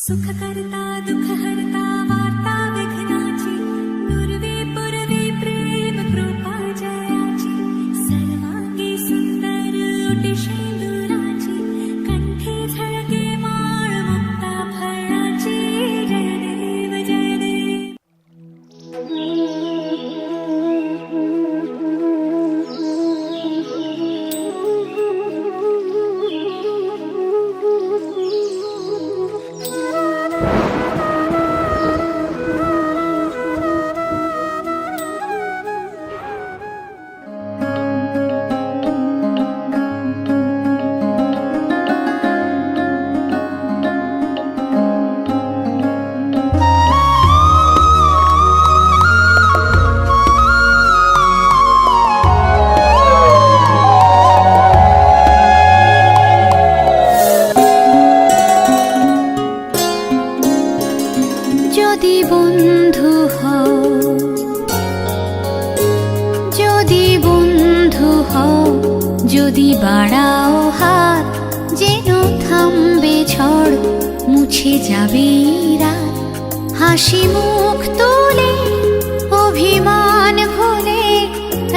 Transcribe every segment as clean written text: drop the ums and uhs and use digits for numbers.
सुख करता दुख हरता वार्ता विघ्नाची पूर्वे पूर्वे प्रेम कृपा जयाची सर्वांगी सुंदर ओटी शेंदुराची कंठी झळके माळ मुक्ता फळाची जय देव जय देव। যদি বন্ধু হও যদি বন্ধু হও যদি বাড়াও হাত যেন থামবে ঝড় মুছে যাবে রাত হাসি মুখ তুলে অভিমান ভুলে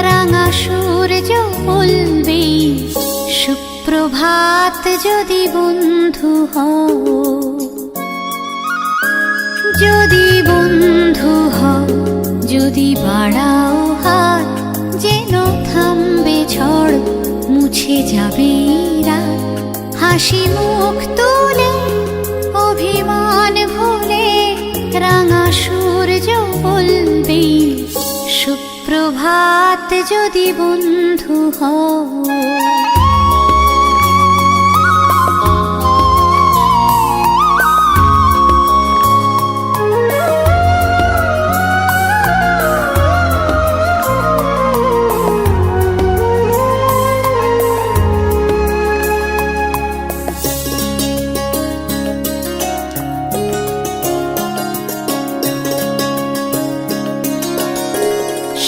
রাঙা সূর্য বলবে সুপ্রভাত যদি বন্ধু হও যদি বন্ধু হও যদি বাড়াও হাত যেন থামবে ঝড় মুছে যাবে রাত হাসি মুখ তুলে অভিমান ভুলে রাঙা সূর্য বলবে সুপ্রভাত যদি বন্ধু হও।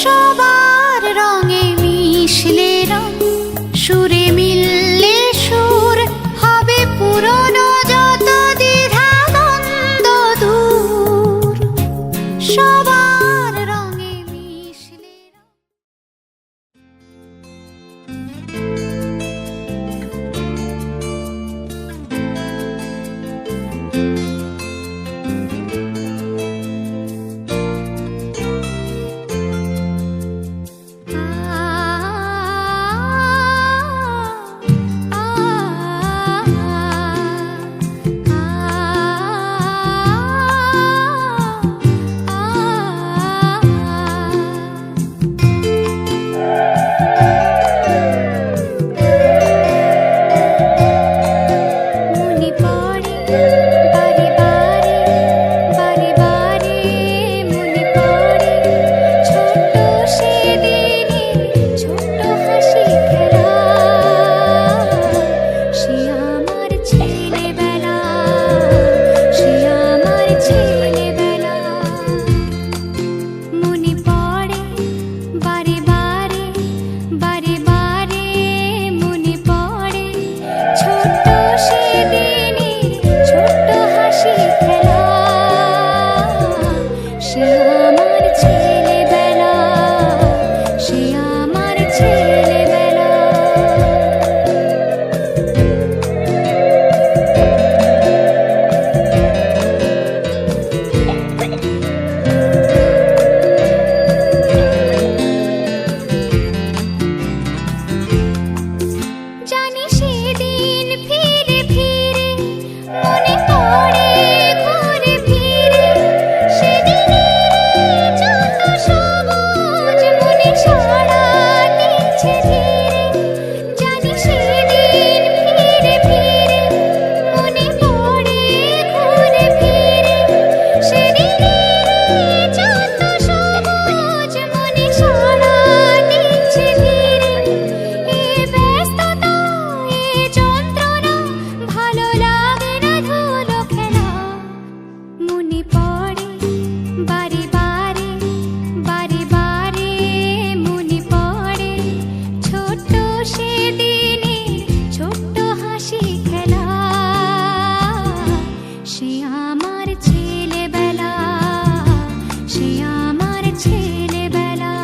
সবার রঙে মিশলে রং সুরে আমার ছেলেবেলা, সে আমার ছেলেবেলা।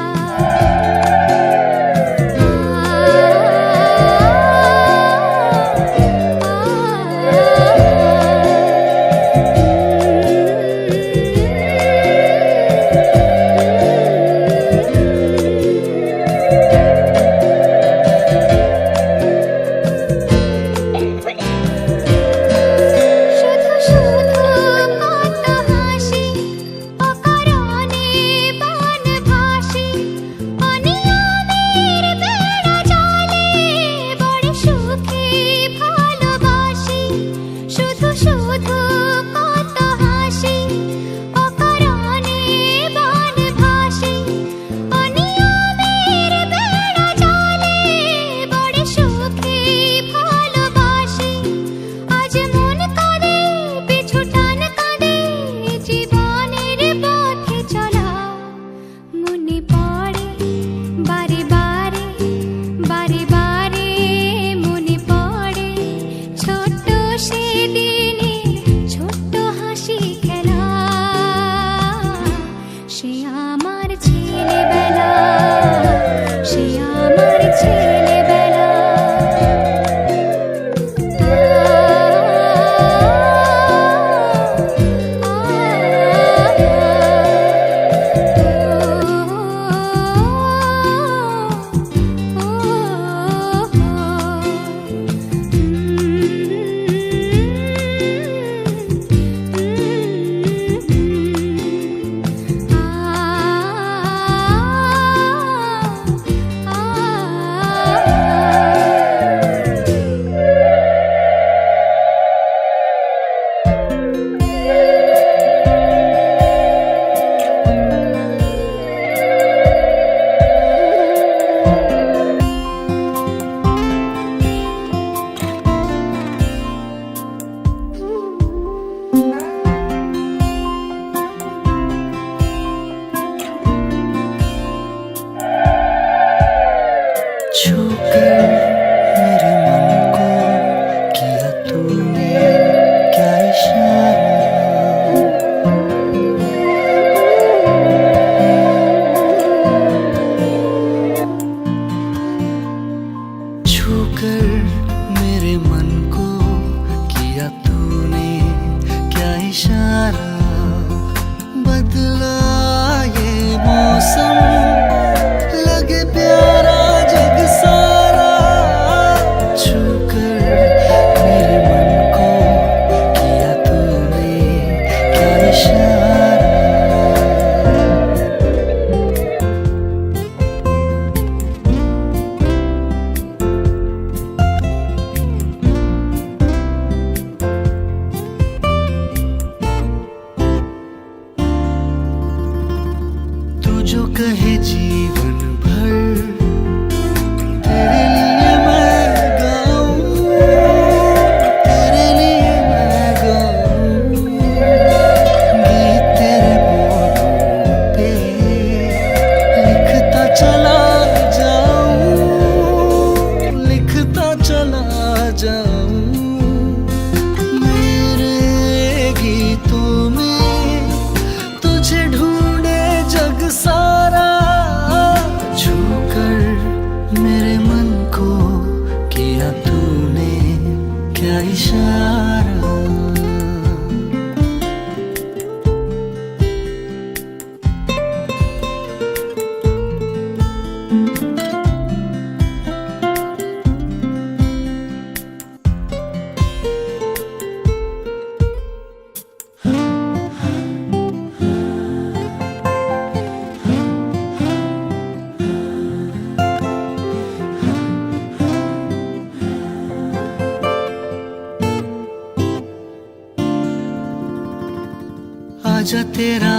आजा तेरा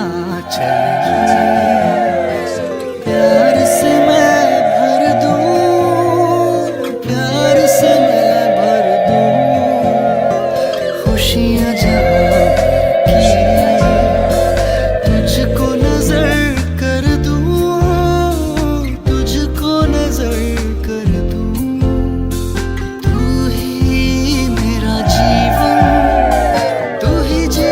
चल प्यार से मैं भर दूं, प्यार से मैं भर दूं खुशियाँ जहाँ की तुझको नजर कर दूं, तुझको नजर कर दूं। तू ही मेरा जीवन, तू ही जी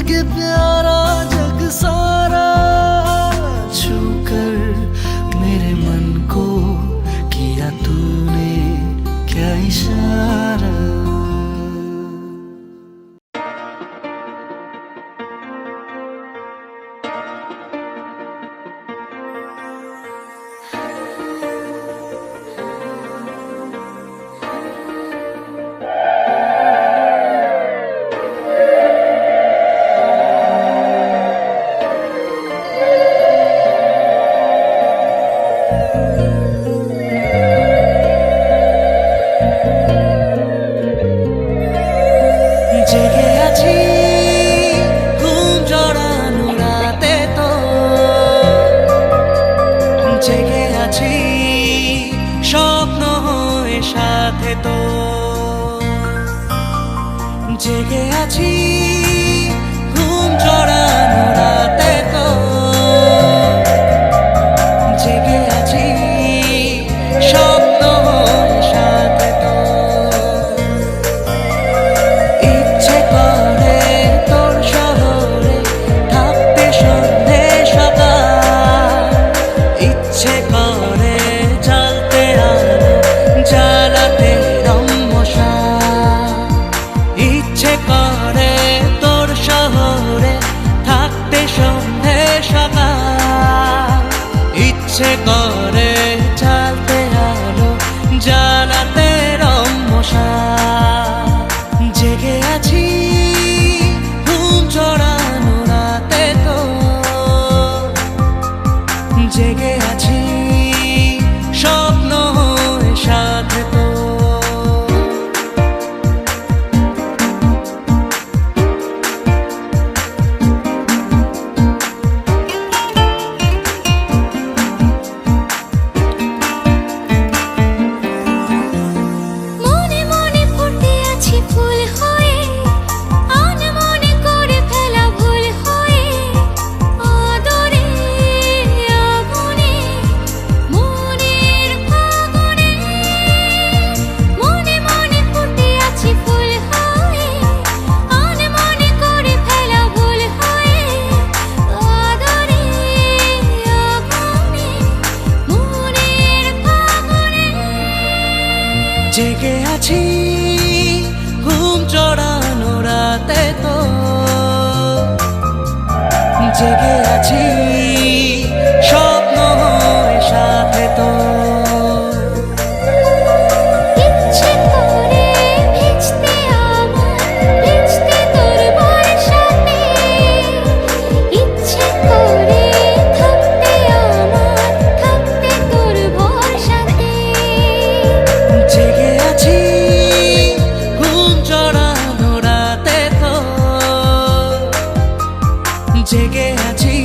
के प्यारा जग सारा छूकर मेरे मन को किया तूने क्या इशारा। জেগে আছি ঘুম জড়ানো রাতে তো, জেগে আছি স্বপ্ন হয়ে সাথে তো, জেগে আছি ঘুম জড়ানো রাতে তো, জেগে আছি স্বপ্ন হয়ে সাথে তো। ইচ্ছে করে তোর শহরে থাকতে সন্ধে সকাল, ইচ্ছে করে জ্বালতে আলো জ্বালাতে রম্মশা, ইচ্ছে করে তোর শহরে থাকতে সন্ধে সকাল, ইচ্ছে করে জ্বালতে আলো জ্বালাতে রম্মশা। জেগে আছি ঘুম জড়ানো রাতে তো, জেগে আছি স্বপ্ন হয়ে সাথে তো। মনে মনে ফুটে আছি ফুল হয়ে, আনমনে করে ফেলা ভুল হয়ে, আদরে আগুনে মনের ফাগুনে। মনে মনে ফুটে আছি ফুল হয়ে, আনমনে করে ফেলা ভুল হয়ে, আদরে আগুনে মনের ফাগুনে। জেগে আছি ঘুম জড়ানো রাতে তো, জেগে আছি স্বপ্ন হয়ে সাথে তো। ইচ্ছে করে ভিজতে আমার, ভিজতে তোর বর্ষাতে, ইচ্ছে করে থাকতে আমার, থাকতে তোর ভরসাতে। জেগে আছি ঘুম জড়ানো রাতে তো, জেগে আছি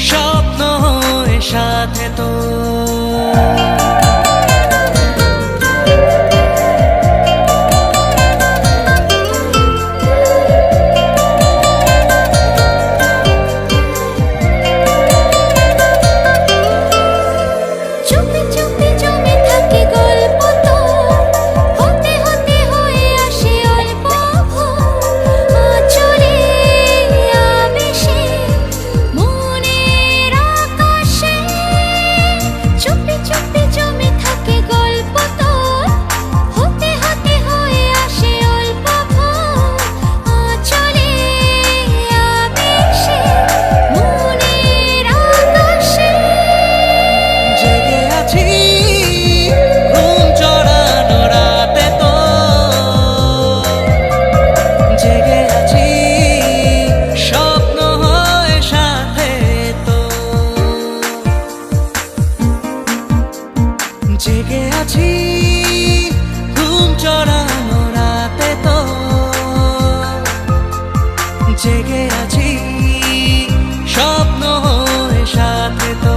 স্বপ্ন হয়ে সাথে তো। চুপি চুপি জমে থাকে গল্প তো, হতে হতে হয়ে আসে অল্প ভোর। আঁচলে আবেশে মনের আকাশে, চুপি চুপি জমে থাকে গল্প তো, হতে হতে হয়ে আসে অল্প ভোর। আঁচলে আবেশে মনের আকাশে। জেগে আছি ঘুম জড়ানো রাতে তো, জেগে আছি স্বপ্ন হয়ে সাথে তো, জেগে আছি ঘুম জড়ানো রাতে তো, জেগে আছি স্বপ্ন হয়ে সাথে তো।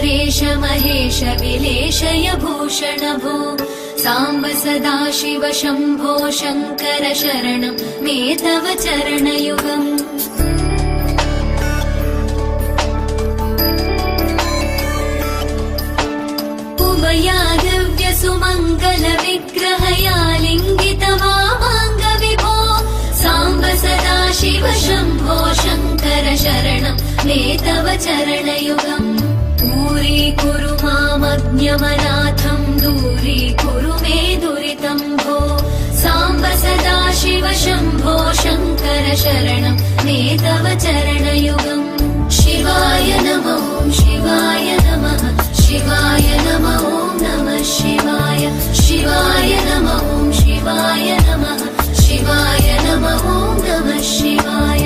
सुरेश महेश विलेशय भूषण भो साम्ब सदाशिव शम्भो शङ्कर शरणं मे तव चरणयुगम् उमया दिव्यसुमङ्गलविग्रहया लिङ्गितवामाङ्गविभो साम्ब सदाशिव शम्भो शङ्कर शरणं मे तव चरणयुगम् दूरीकुरु मामज्ञमनाथं दूरीकुरु मे दुरितं भो साम्ब सदाशिव शम्भो शङ्कर शरणं मे तव चरणयुगम् शिवाय नमो शिवाय नमः शिवाय नमो नमः शिवाय शिवाय नमो शिवाय नमः शिवाय नमो नमः शिवाय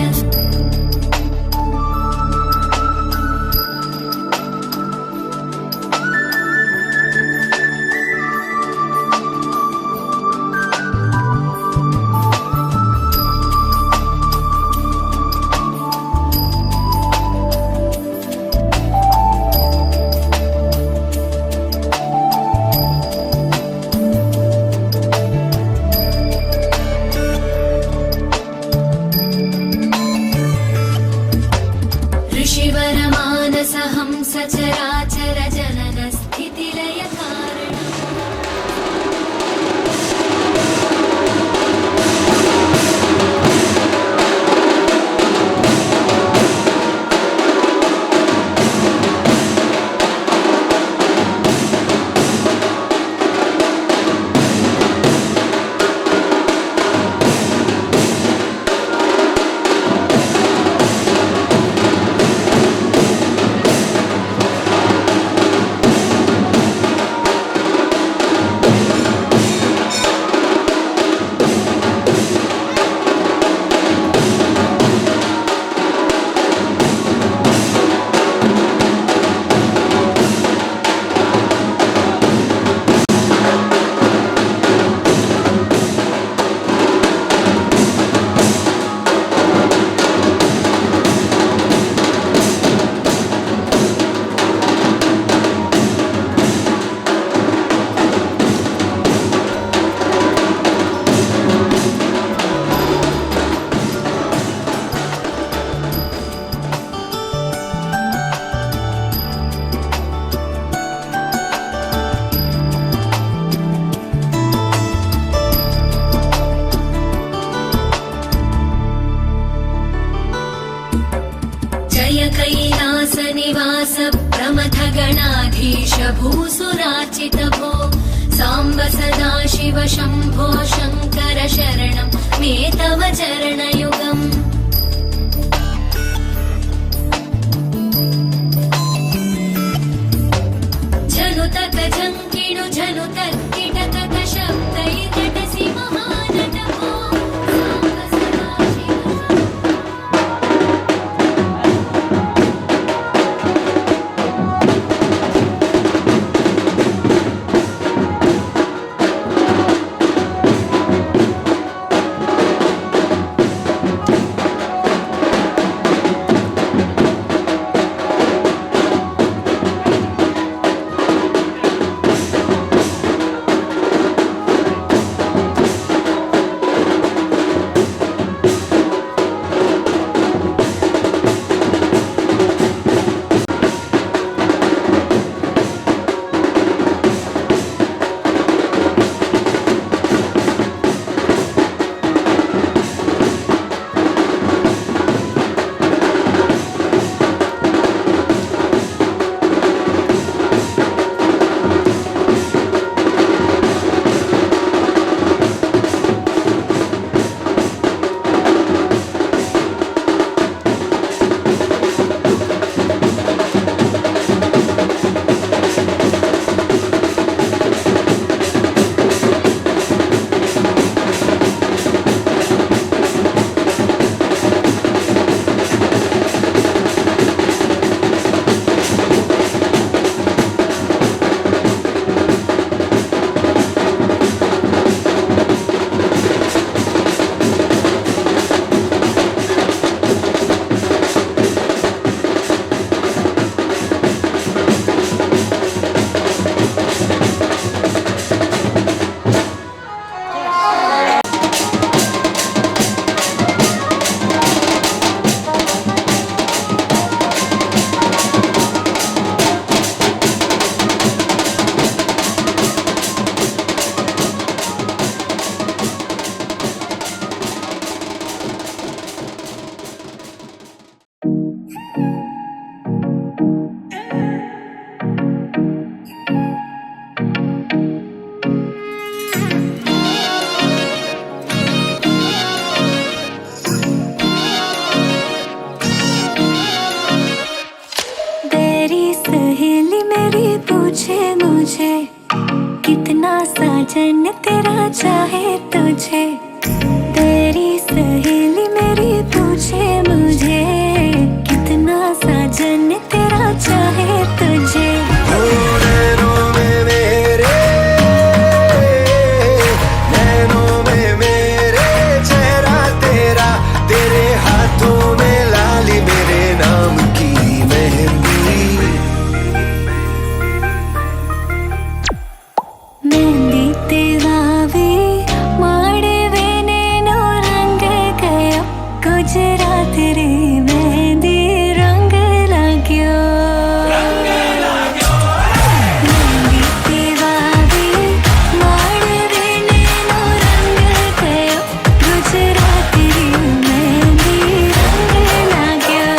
ऋषिवरमानसहंस चराचर जनन स्थितिलय कारण कैलासनिवास प्रमथ गणाधीश भूसुरार्चित भो साम्ब सदाशिव शम्भो शङ्कर शरणं मे तव चरणयुगम् झनुतक झङ्किणु झनुतक किटतक शब्दैर्नटसि महानट भो साम्ब सदाशिव साजन तेरा चाहे तुझे, तेरी सहेली मेरी पूछे मुझे, कितना साजन तेरा चाहे तुझे। ओ नैनों में मेरे, नैनों में मेरे चेहरा तेरा, तेरे हाथों में लाली मेरे नाम की मेहंदी। मेहंदी तेरावी माड़वे नेनो रंग गयो, गुजरात रे मेहंदी रंग लाग्यो। मेहंदी तेरावी माड़वे नेनो रंग गयो, गुजरात रे मेहंदी रंग लाग्यो।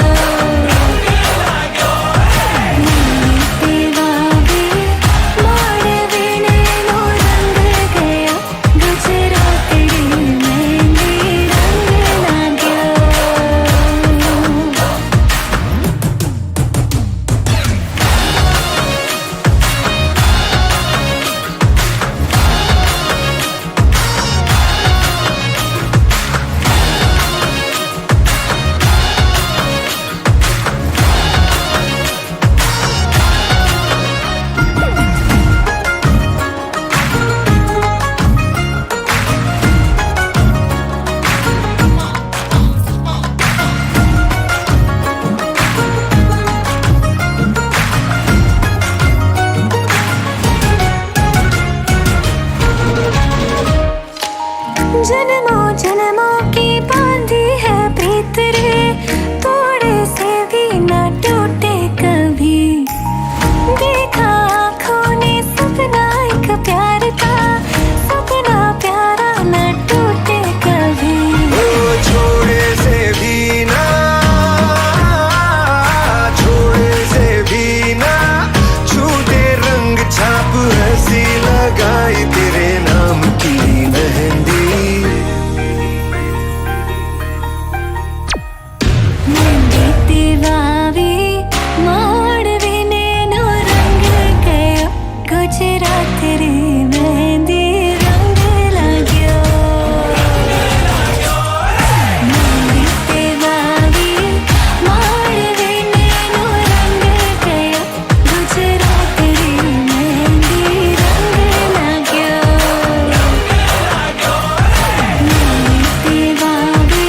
मेहंदी तेरावी माड़वे नेनो रंग गयो, गुजरात रे मेहंदी रंग लाग्यो। जन्मों जन्मों की बांधी है प्रीत रे, थोड़े से भी न टूटे कभी। देखा आँखों ने सपना एक प्यार का, सपना प्यारा न टूटे कभी। ओ छोड़े से भी ना, छोड़े से भी ना छूटे रंग छाप ऐसी लगाई तेरे नाम की मेहंदी। मेहंदी तेरावी माड़वे नेनो रंग गयो, गुजरात रे मेहंदी रंग लाग्यो। मेहंदी तेरावी माड़वे नेनो रंग गयो, गुजरात रे मेहंदी रंग लाग्यो। मेहंदी तेरावी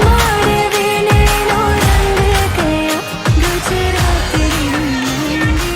माड़वे नेनो रंग गयो, गुजरात रे मेहंदी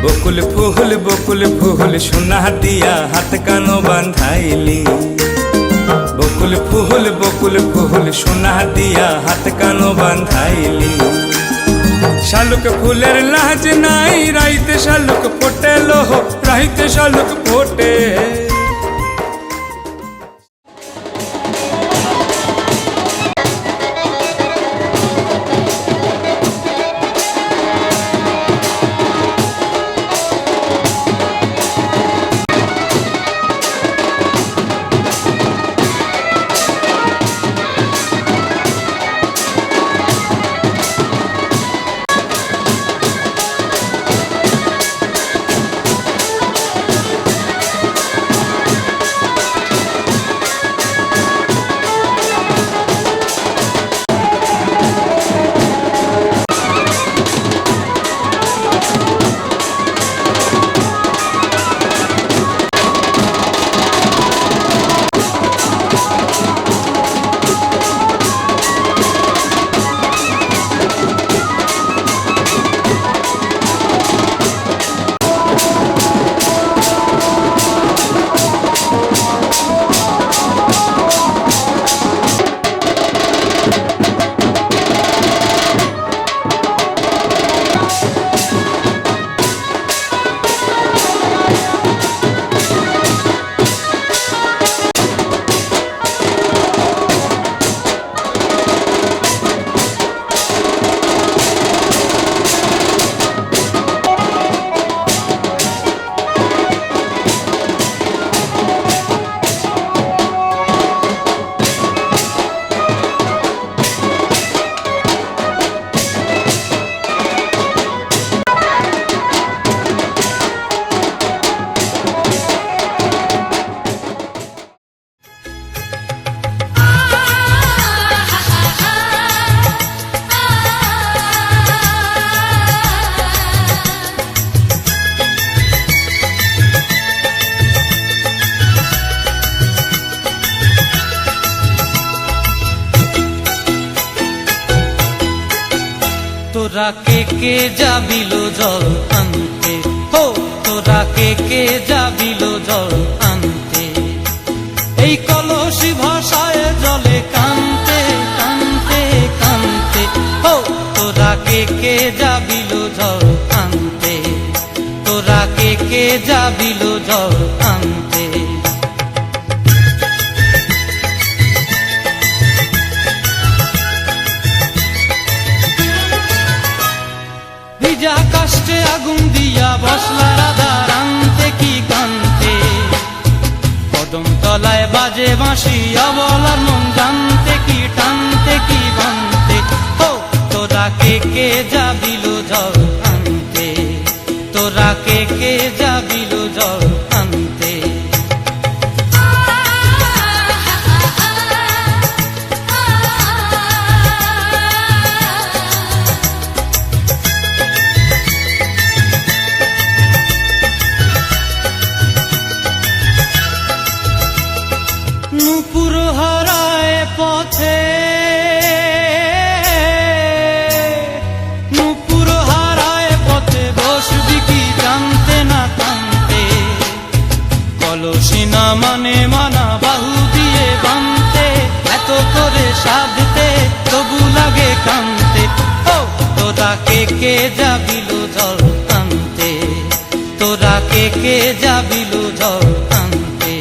বকুল ফুল সোনা দিয়া হাত কানো বান্ধাইলি। বকুল ফুল সোনা দিয়া হাত কানো বান্ধাইলি। শালুক ফুলের লাজ নাই, রাইতে শালুক ফোটে লোহ, রাইতে শালুক ফোটে। তোরা কে যাবিল জল আনতে, হো তোরা কে যাবিল জল আনতে। এই কলসি ভাষায় জলে কানতে কানতে কানতে, হো তোরা কে যাবিল জল আনতে। তোরা কে যাবিল জল আনতে। ভিজা কাষ্টে আগুন দিয়া বসলা রাধা রানতে কি কানতে। কদম তলায় বাজে বাঁশি অবলার মন জানতে কি টানতে কি বানতে। ও তোরা কে যাবিল জল আনতে। তোরা কে যাবিল জল আনতে। নূপুর হারায় পথে, নূপুর হারায় পথে বসবি কি জানতে না কানতে। কলসি না মানে মানা বাহু দিয়ে বানতে, এত করে সাধতে তবু লাগে কানতে। ও তোরা কে যাবিল জল আনতে। তোরা কে যাবিল জল আনতে।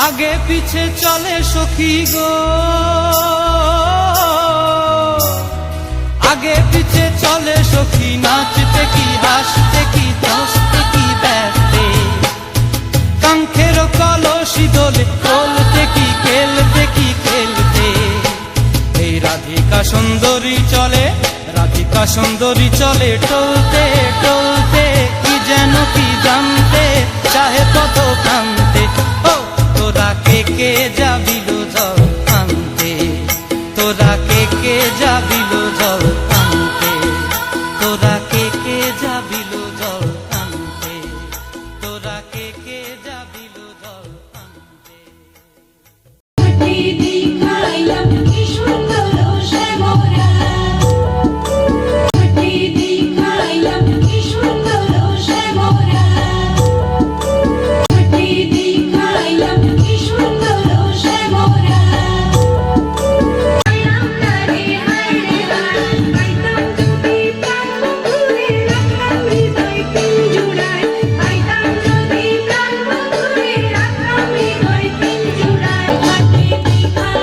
আগে পিছে চলে সখী গো, আগে পিছে চলে সখী, নাচতে কি হাসতে কি দোস্তে কি ব্যস্তে। কাঙ্ক্ষের কলসি দোলে তোলতে কি খেলতে কি খেলতে। এই রাধিকা সুন্দরী চলে, রাধিকা সুন্দরী চলে টলতে টলতে, কি যেন কি জানতে চাহে কত কানতে। ও তোরা কে যাবিল জল আনতে। তোরা কে যাবিল জল আনতে। তোরা কে যাবিল জল আনতে। তোরা কে যাবিল জল আনতে। দেখাইলাম কি সুন্দর শ্যামরা মাটি দেখাইলাম কি সুন্দর শ্যামরা মাটি দেখাইলাম কি সুন্দর শ্যামরা হায়রে হায়রে আইতাম যদি প্রাণ বন্ধুরে রাখতাম হৃদয় পিঞ্জুরায় আইতাম যদি প্রাণ বন্ধুরে রাখতাম হৃদয় পিঞ্জুরায় মাটি দেখাইলাম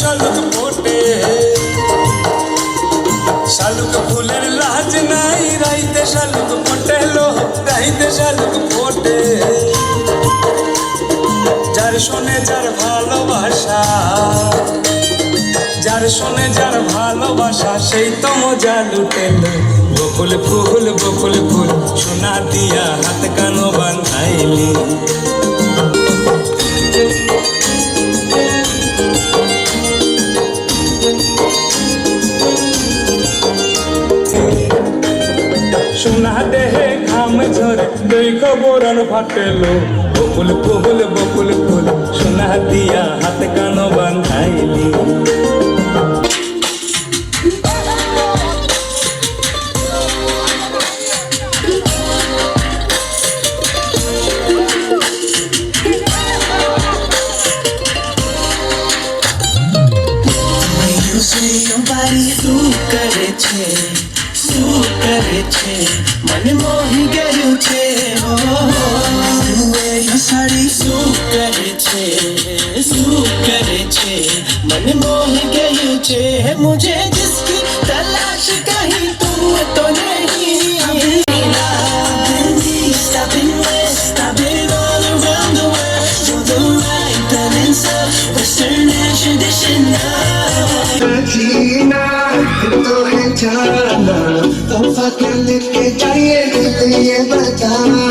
শালুক ফোটে শালুক ফুলের লাজ নাই রাইতে শালুক ফোটে লো রাইতে শালুক ফোটে যার শোনে যার ভালোবাসা যার শোনে যার ভালোবাসা সেই তো মজা লুটেল বকুল ফুল সোনা দিয়া হাত কানো বান্ধাইলি সোনা দেহে ঘাম ঝরে দুই খবরন ফাটেলো বকুল ফুল সোনা দিয়া হাত কানো বান্ধাইলি मन मोही गયું છે સાડી શું કરે છે मन मोही गયું છે मुझे जिसकी तलाश कहीं तुम तो नहीं I've been west, I've been all around the world. You're the right balance of Western and traditional. जीना तो है जाना तोहफा क्या लेके जाइए ये बताना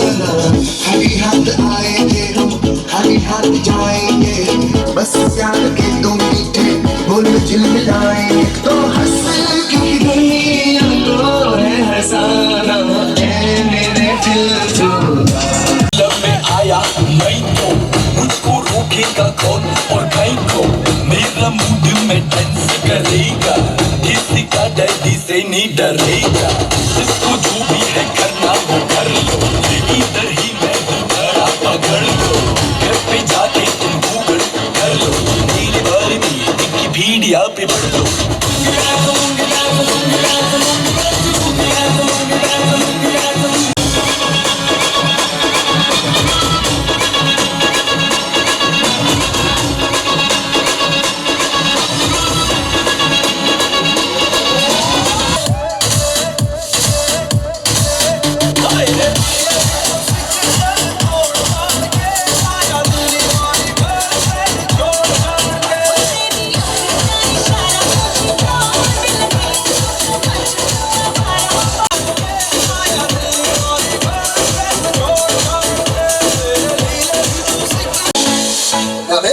खाली हाथ आएंगे हम खाली हाथ जाएंगे बस प्यार के दो मीठे बोल चिल्लाएंगे तो हंस की दुनिया को है हंसाना मेरे दिल जब मैं आया नहीं तो मुझको रोकेगा कौन और कहीं को मेरा मूड में डांस करेगा किसी का डैडी से नहीं डरेगा जिसको जो भी है करना वो कर लो इधर ही मैं खड़ा पकड़ लो घर पे जाके तुम गूगल कर लो मेरे बारे में विकिपीडिया पे पढ़ लो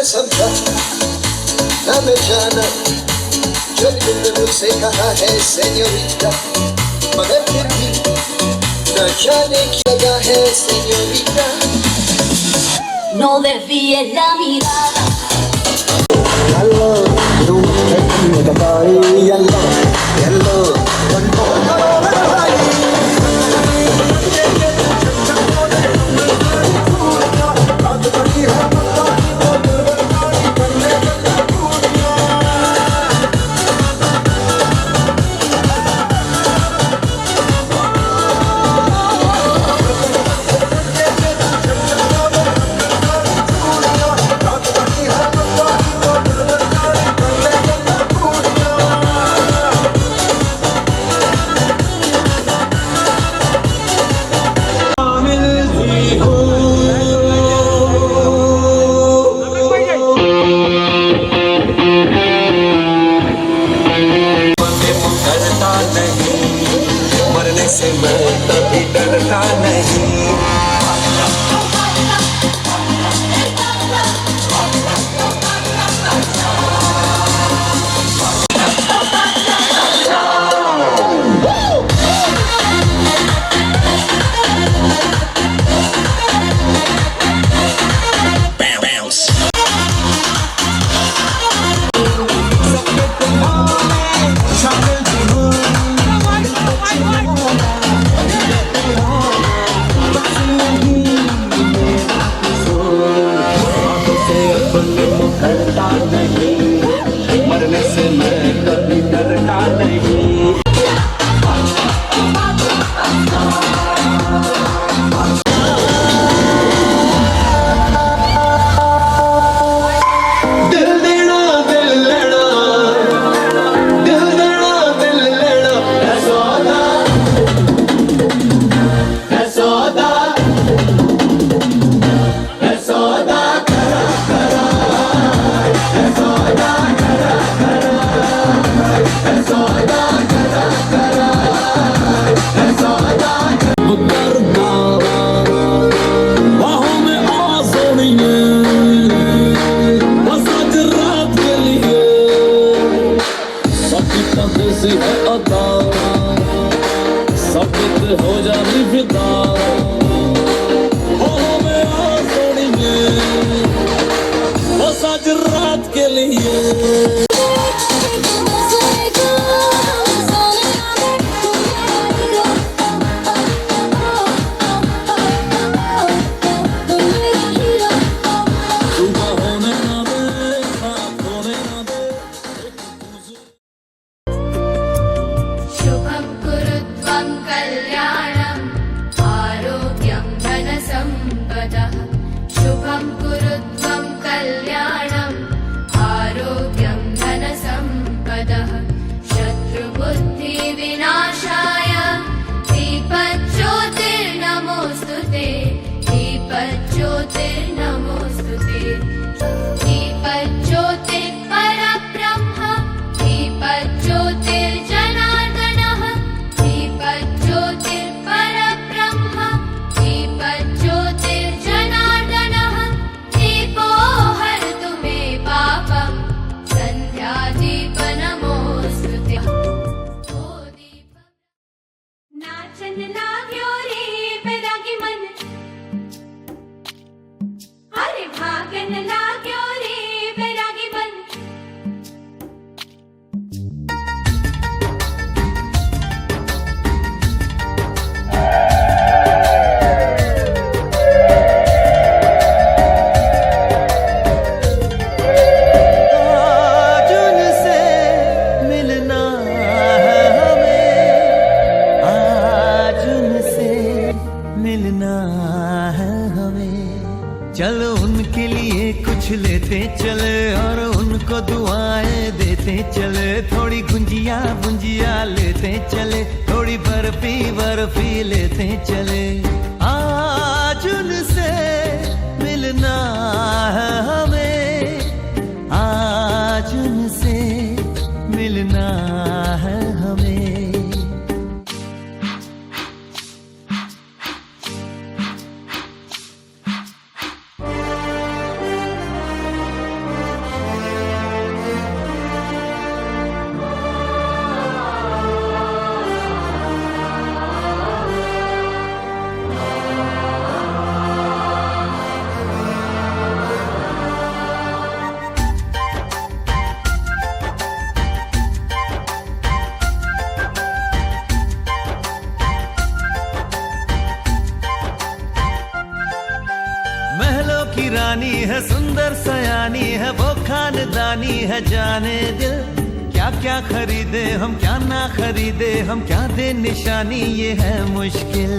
समझा न मैं जाना जो दिल मुझसे कहा है सेन्योरिटा मगर फिर भी न जाने क्या लगा है senorita No desvíes la mirada. Hello, you take me the body, hello, मरने से मैं कभी डरता नहीं मरने से मैं कभी डरता नहीं दिल देना दिल लेना कुछ लेते चले और उनको दुआएं देते चले, थोड़ी गुंजिया गुंजिया लेते चले, थोड़ी बर्फी बर्फी लेते चले। आज उनसे मिलना है हमें, आज उनसे मिलना है हमें। महलों की रानी है, सुंदर सयानी है, वो खानदानी है जाने दिल। क्या क्या खरीदे हम, क्या ना खरीदे हम, क्या दे निशानी, ये है मुश्किल।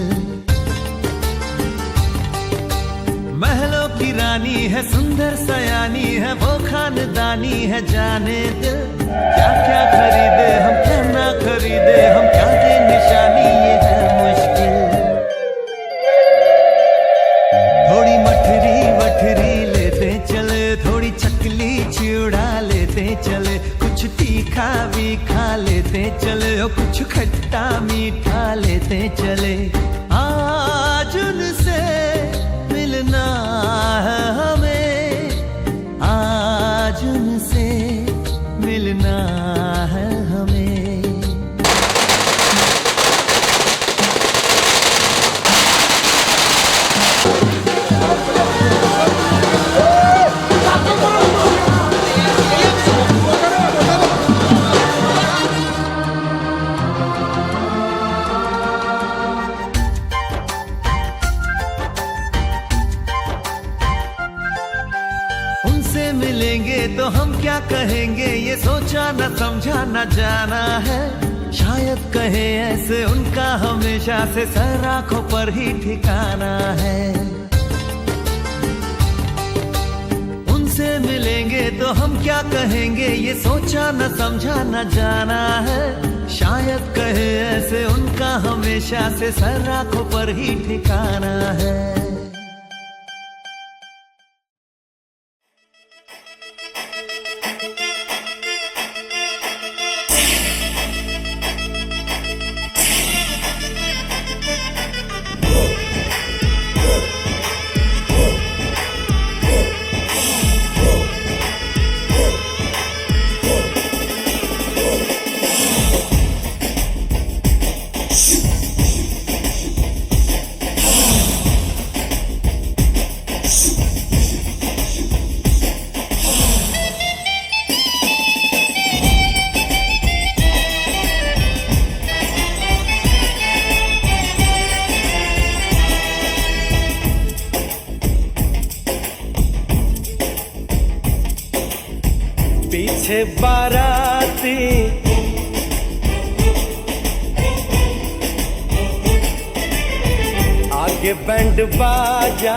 महलों की रानी है, सुंदर सयानी है, वो खानदानी है जाने दिल। क्या क्या खरीदे हम, क्या ना खरीदे हम, क्या दे निशानी, ये है मुश्किल। थोड़ी मठरी वठरी लेते चले, थोड़ी चकली चिड़ा लेते चले, कुछ तीखा भी खा लेते चले और कुछ खट्टा मीठा लेते चले। आज उनसे मिलना है हमें, आज उनसे मिलना है हमें। उनसे मिलेंगे तो हम क्या कहेंगे, ये सोचा न समझा न जाना है। शायद कहे ऐसे उनका हमेशा से सर आंखों पर ही ठिकाना है। उनसे मिलेंगे तो हम क्या कहेंगे, ये सोचा न समझा न जाना है। शायद कहे ऐसे उनका हमेशा से सर आंखों पर ही ठिकाना है। पीछे बाराती आगे बैंड बाजा,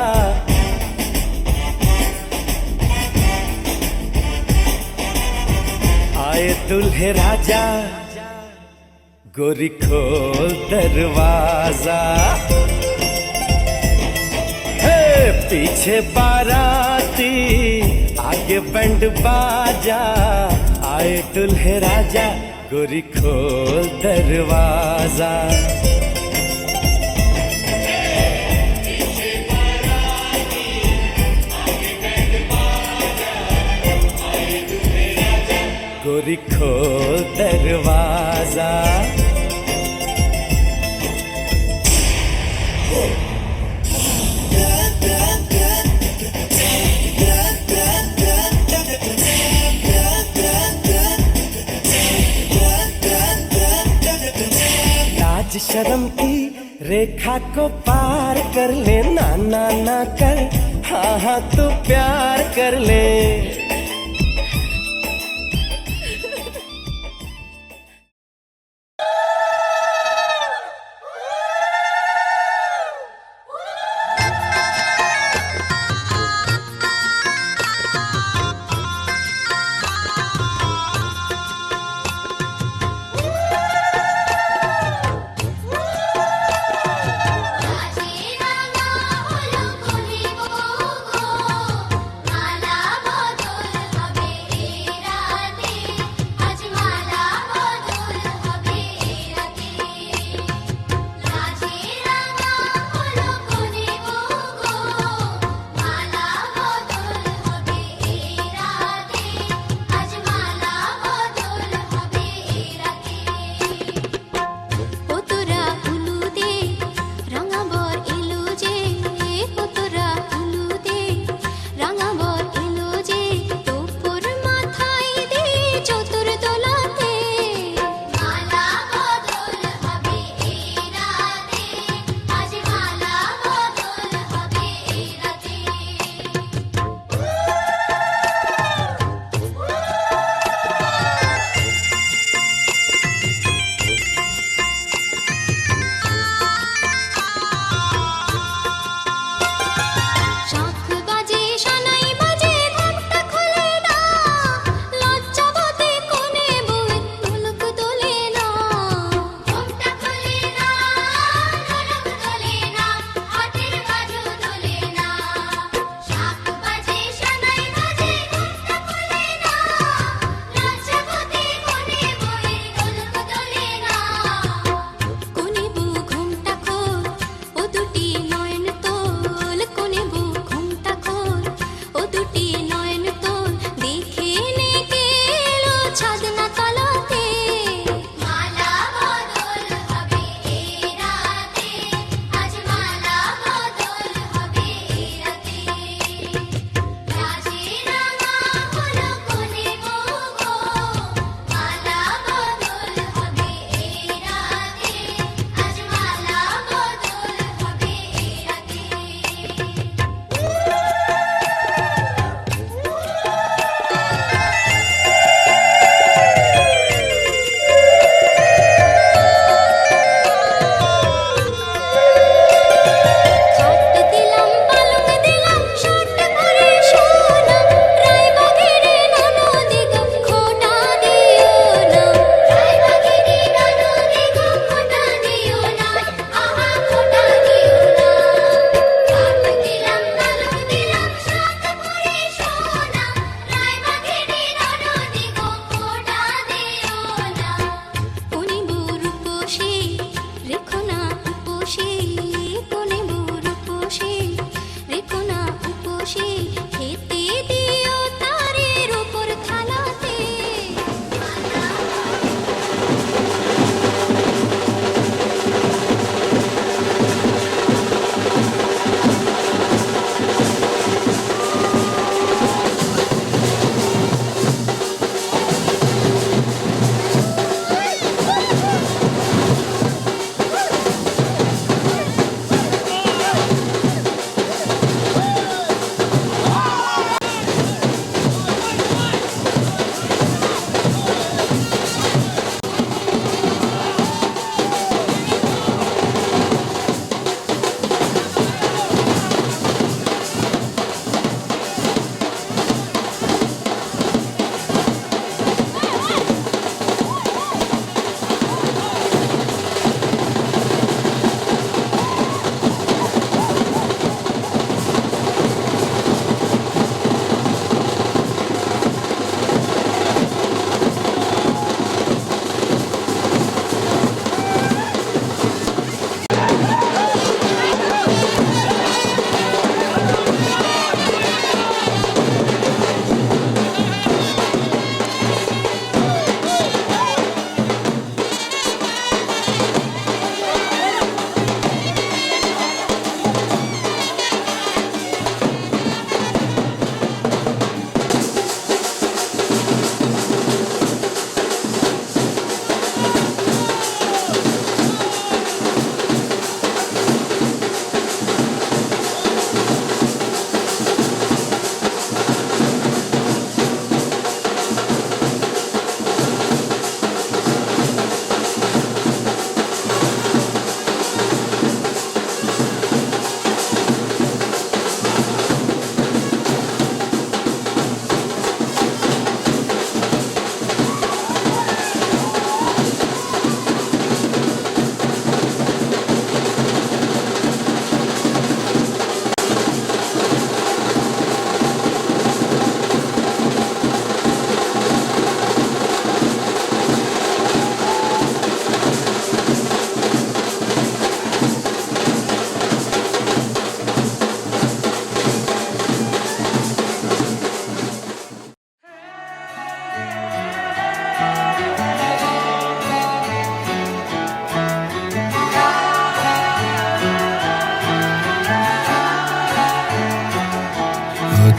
आए दुल्हे राजा, गोरी खोल दरवाजा। हे पीछे बाराती आगे बैंड बाजा, आए दुल्हे राजा, गोरी खोल दरवाजा। गोरी खोल दरवाजा। लाज शर्म की रेखा को पार कर ले, ना ना ना कर, हाँ हाँ तू प्यार कर ले।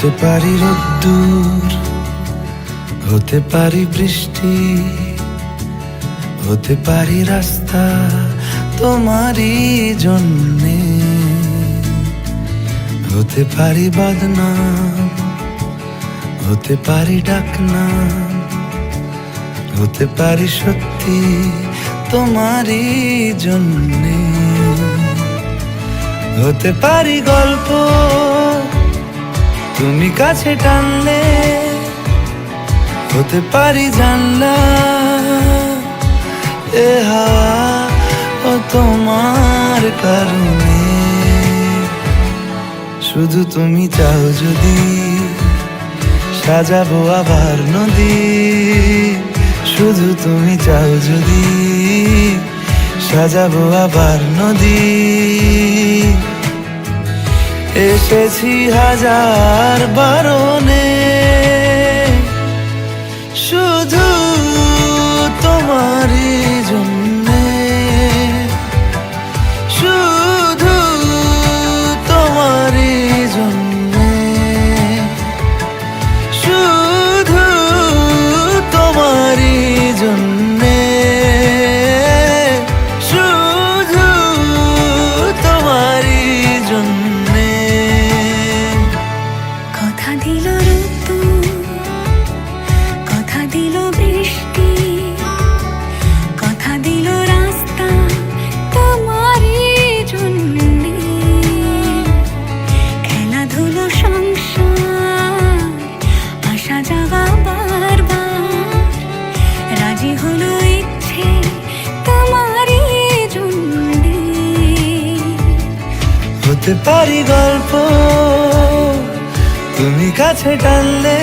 হতে পারি রোদ্দুর, হতে পারি বৃষ্টি, হতে পারি রাস্তা তোমারই জন্যে, হতে পারি বদনাম, হতে পারি ডাকনাম, হতে পারি সত্যি তোমারই জন্যে, হতে পারি গল্প তুমি কাছে টানলে, হতে পারি জানলা এ হাওয়া ও তোমার কারণে। শুধু তুমি চাও যদি সাজাবো আবার নদী, শুধু তুমি চাও যদি সাজাবো আবার নদী। এসেছি হাজার বারণে শুধু তোমারই জন্যে, শুধু তোমারই জন্যে, শুধু তোমারই জন্যে, শুধু তোমারই জন্যে। কথা দিল ঋতু, কথা দিল বৃষ্টি, কথা দিল রাস্তা তোমারই জন্যে, খেলাধুলো সংসার আসা যাওয়া বারবার, রাজি হলো ইচ্ছে তোমারই জন্যে। হতে পারি গল্প তুমি কাছে টানলে,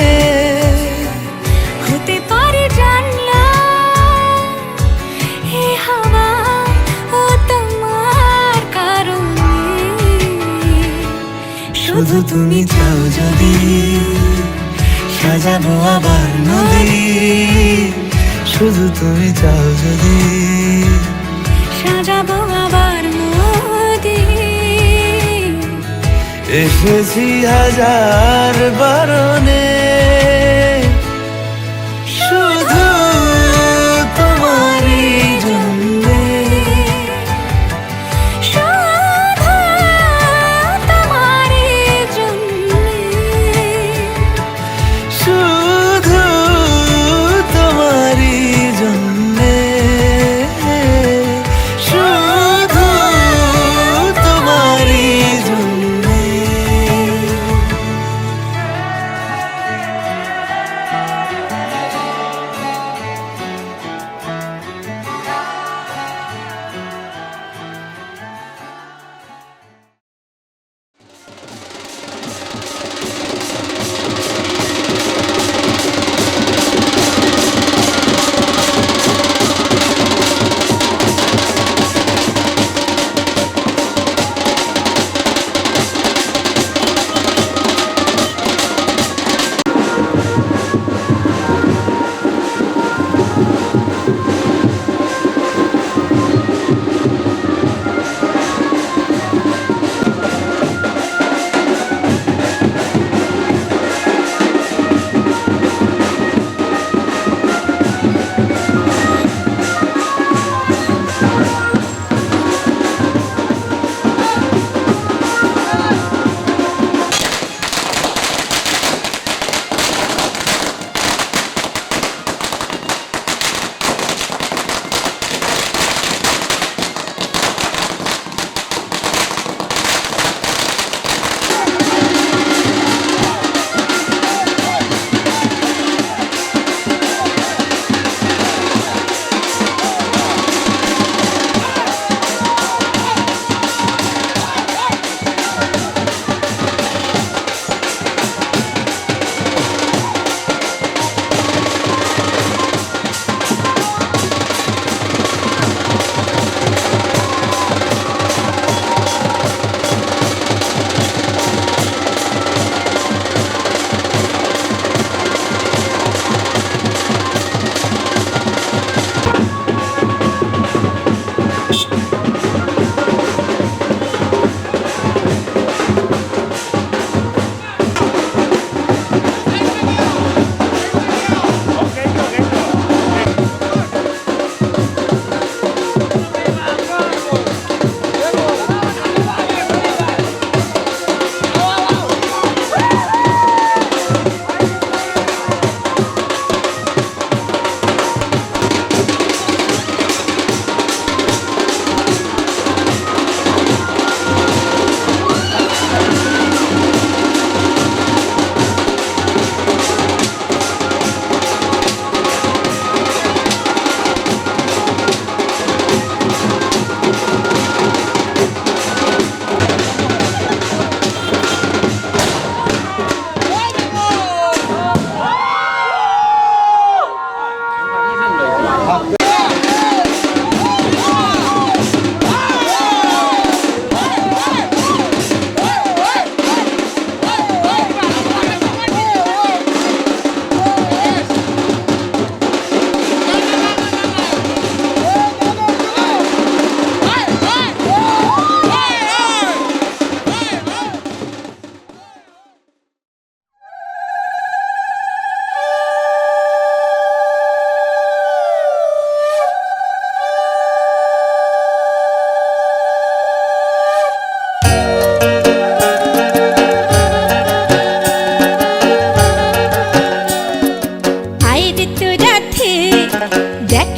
হতে পারে জানলা এ হাওয়া ও তোমার কারণে। শুধু তুমি চাও যদি সাজাবো আবার নদী, শুধু তুমি চাও যদি সাজাবো আবার নদী। এসেছি হাজার বারণে শুধু তোমারই জন্যে, শুধু তোমারই জন্যে, শুধু তোমারই জন্যে, শুধু তোমারই জন্যে।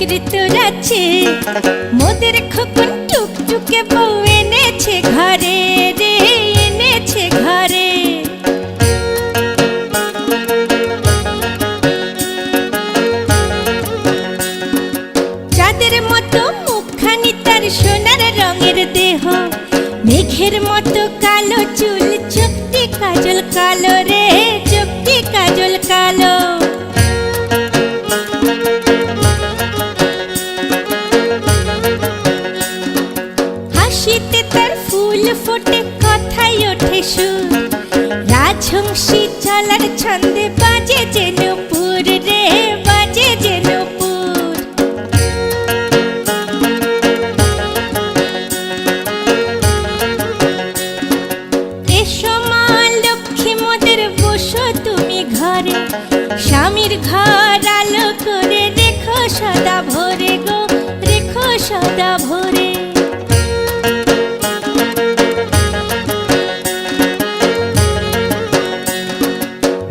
দেখরে তোরাছে মোদের খোকন টুকটুকে বউ এনেছে ঘরে রে, এনেছে ঘরে। চাঁদের মতো মুখখানি তার সোনার রঙের দেহ, মেঘের মতো কালো চুল, চোখটি কাজল কালো রে, চোখটি কাজল কালো। হাসিতে তার ফুল ফোটে, কথাই ওঠে সুর, রাজহংসী চলার ছন্দে বাজে যে নূপুর রে, বাজে যে নূপুর। এসো মা লক্ষ্মী মোদের বসো তুমি ঘরে, স্বামীর ঘর আলো করে রেখো সদা ভরে গো, রেখো সদা ভরে।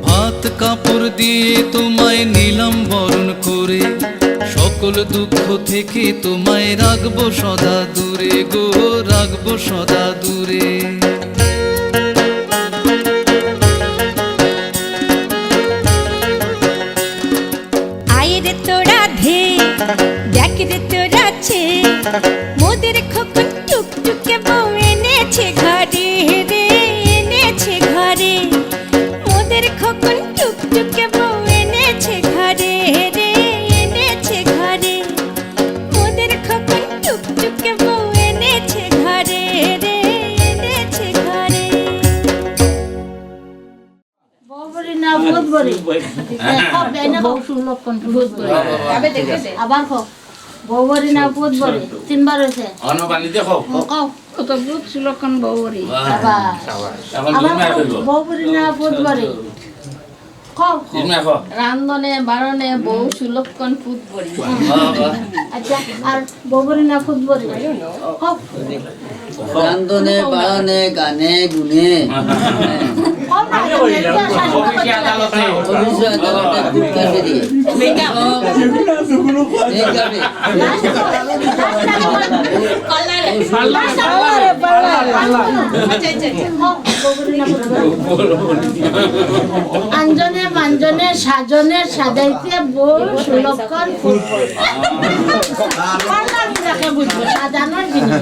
ভাত কাপড় দিয়ে তোমায় নিলাম বরণ করে, সকল দুঃখ থেকে তোমায় রাখবো সদা দূরে গো, রাখবো সদা দূরে। আয়ের তোরা ধে দেখ রে তোরাছে মোদের খোকন টুকটুকে বউ এনেছে ঘরে রে, এনেছে ঘরে। মোদের খোকন টুকটুকে বউ এনেছে ঘরে রে, এনেছে ঘরে। মোদের খোকন টুকটুকে বউ এনেছে ঘরে রে, এনেছে ঘরে। বউবরি না ভূতবরি? বউ সুলক্ষণ ভূতবরি। আবার কও, বউবরি না ভূতবরি? তিনবার হয়েছে। কও, কত ভূত সুলক্ষণ বউবরি। আবার বউবরি না ভূতবরি? কও, রান্ধনে বারণে বউ সুলক্ষণ ভূতবরি। আচ্ছা, আর বউবরি না ভূতবরি? কও, রান্ধনে বাড়নে গানে গুনে কও না, অফিসে আদালতে ঘুরতে দিয়ে আঞ্জনে মাঞ্জনে সাজনে সাজাইতে বউ সুলক্ষণ বুঝবো সাজানোর জিনিস।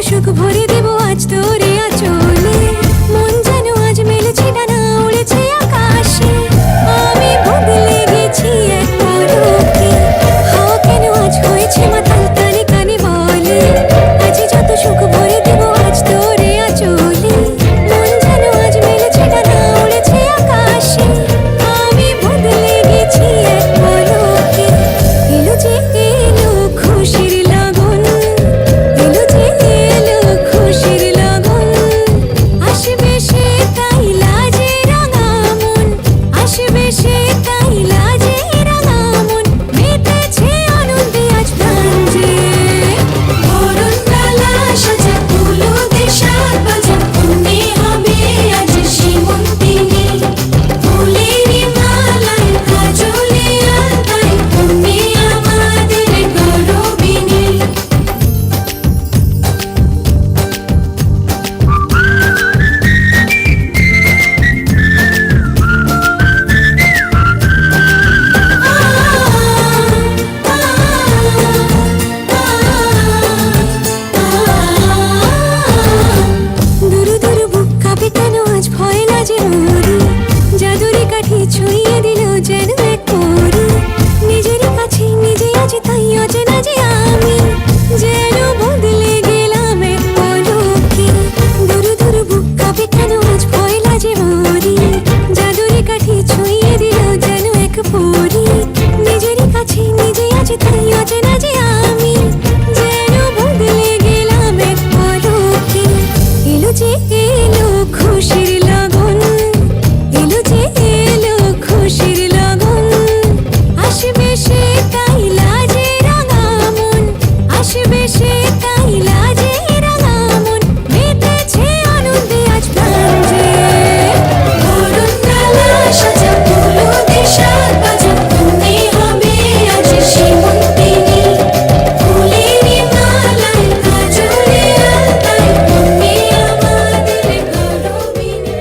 সুখ ভরে দেব আজ তোরে আঁচলে, মন যেন আজ মেলেছে ডানা খুশির লগন এলো যে এলো খুশির লগন আসবে সে তাই লাজে রাঙা মন আসবে সে তাই লাজে রাঙা মন মেতেছে আনন্দে আজ প্রাণ যে বরণ ডালা সাজা ফুলো দেশার বাজা তুমি হবে আজ সীমন্তিনী ফুলেরি মালায় কাজলে আলতায় তুমি আমাদের গৌরবিনী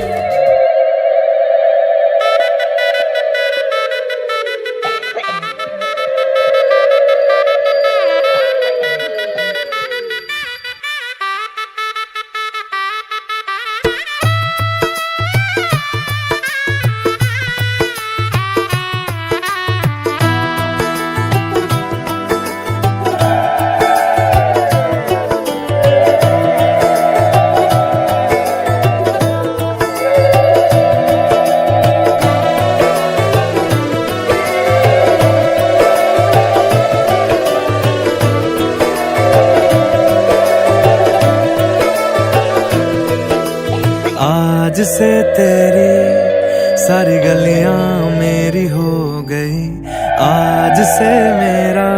आज से तेरी सारी गलियां मेरी हो गई आज से मेरा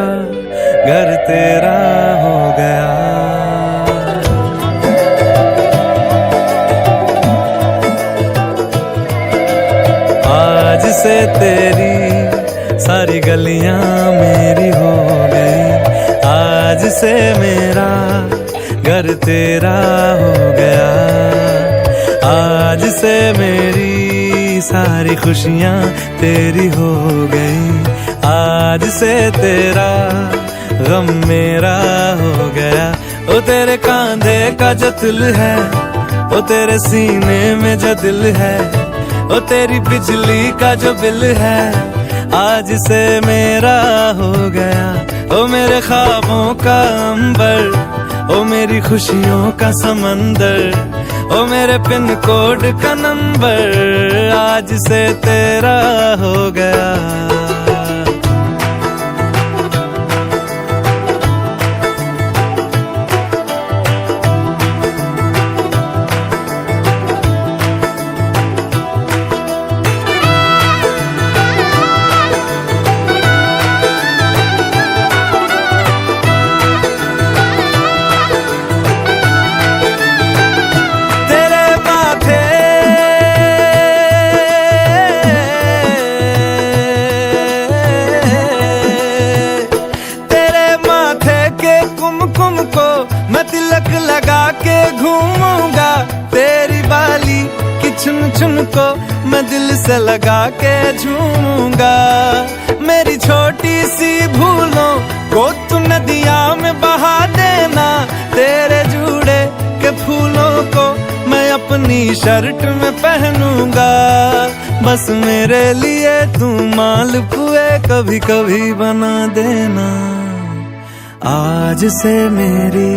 घर तेरा हो गया आज से तेरी सारी गलियां मेरी हो गई आज से मेरा घर तेरा हो गया आज से मेरी सारी खुशियां तेरी हो गई आज से तेरा गम मेरा हो गया ओ तेरे कांधे का जो दिल है ओ तेरे सीने में जो दिल है ओ तेरी बिजली का जो बिल है आज से मेरा हो गया ओ मेरे ख्वाबों का अंबर ओ मेरी खुशियों का समंदर ओ मेरे पिन कोड का नंबर आज से तेरा हो गया चुन चुन को मैं दिल से लगा के झूमूंगा मेरी छोटी सी भूलों को तू नदिया में बहा देना तेरे जूड़े के फूलों को मैं अपनी शर्ट में पहनूंगा बस मेरे लिए तू मालपुए कभी कभी बना देना आज से मेरी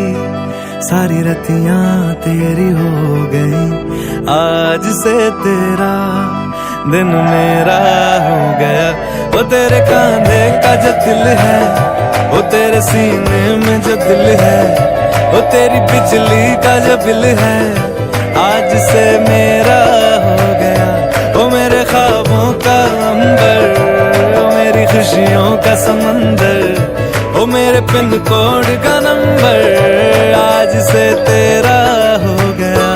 सारी रतियां तेरी हो गई आज से तेरा दिन मेरा हो गया वो तेरे कांधे का जो दिल है वो तेरे सीने में जो दिल है वो तेरी बिजली का जो बिल है आज से मेरा हो गया वो मेरे ख्वाबों का अंबर वो मेरी खुशियों का समंदर वो मेरे पिन कोड का नंबर आज से तेरा हो गया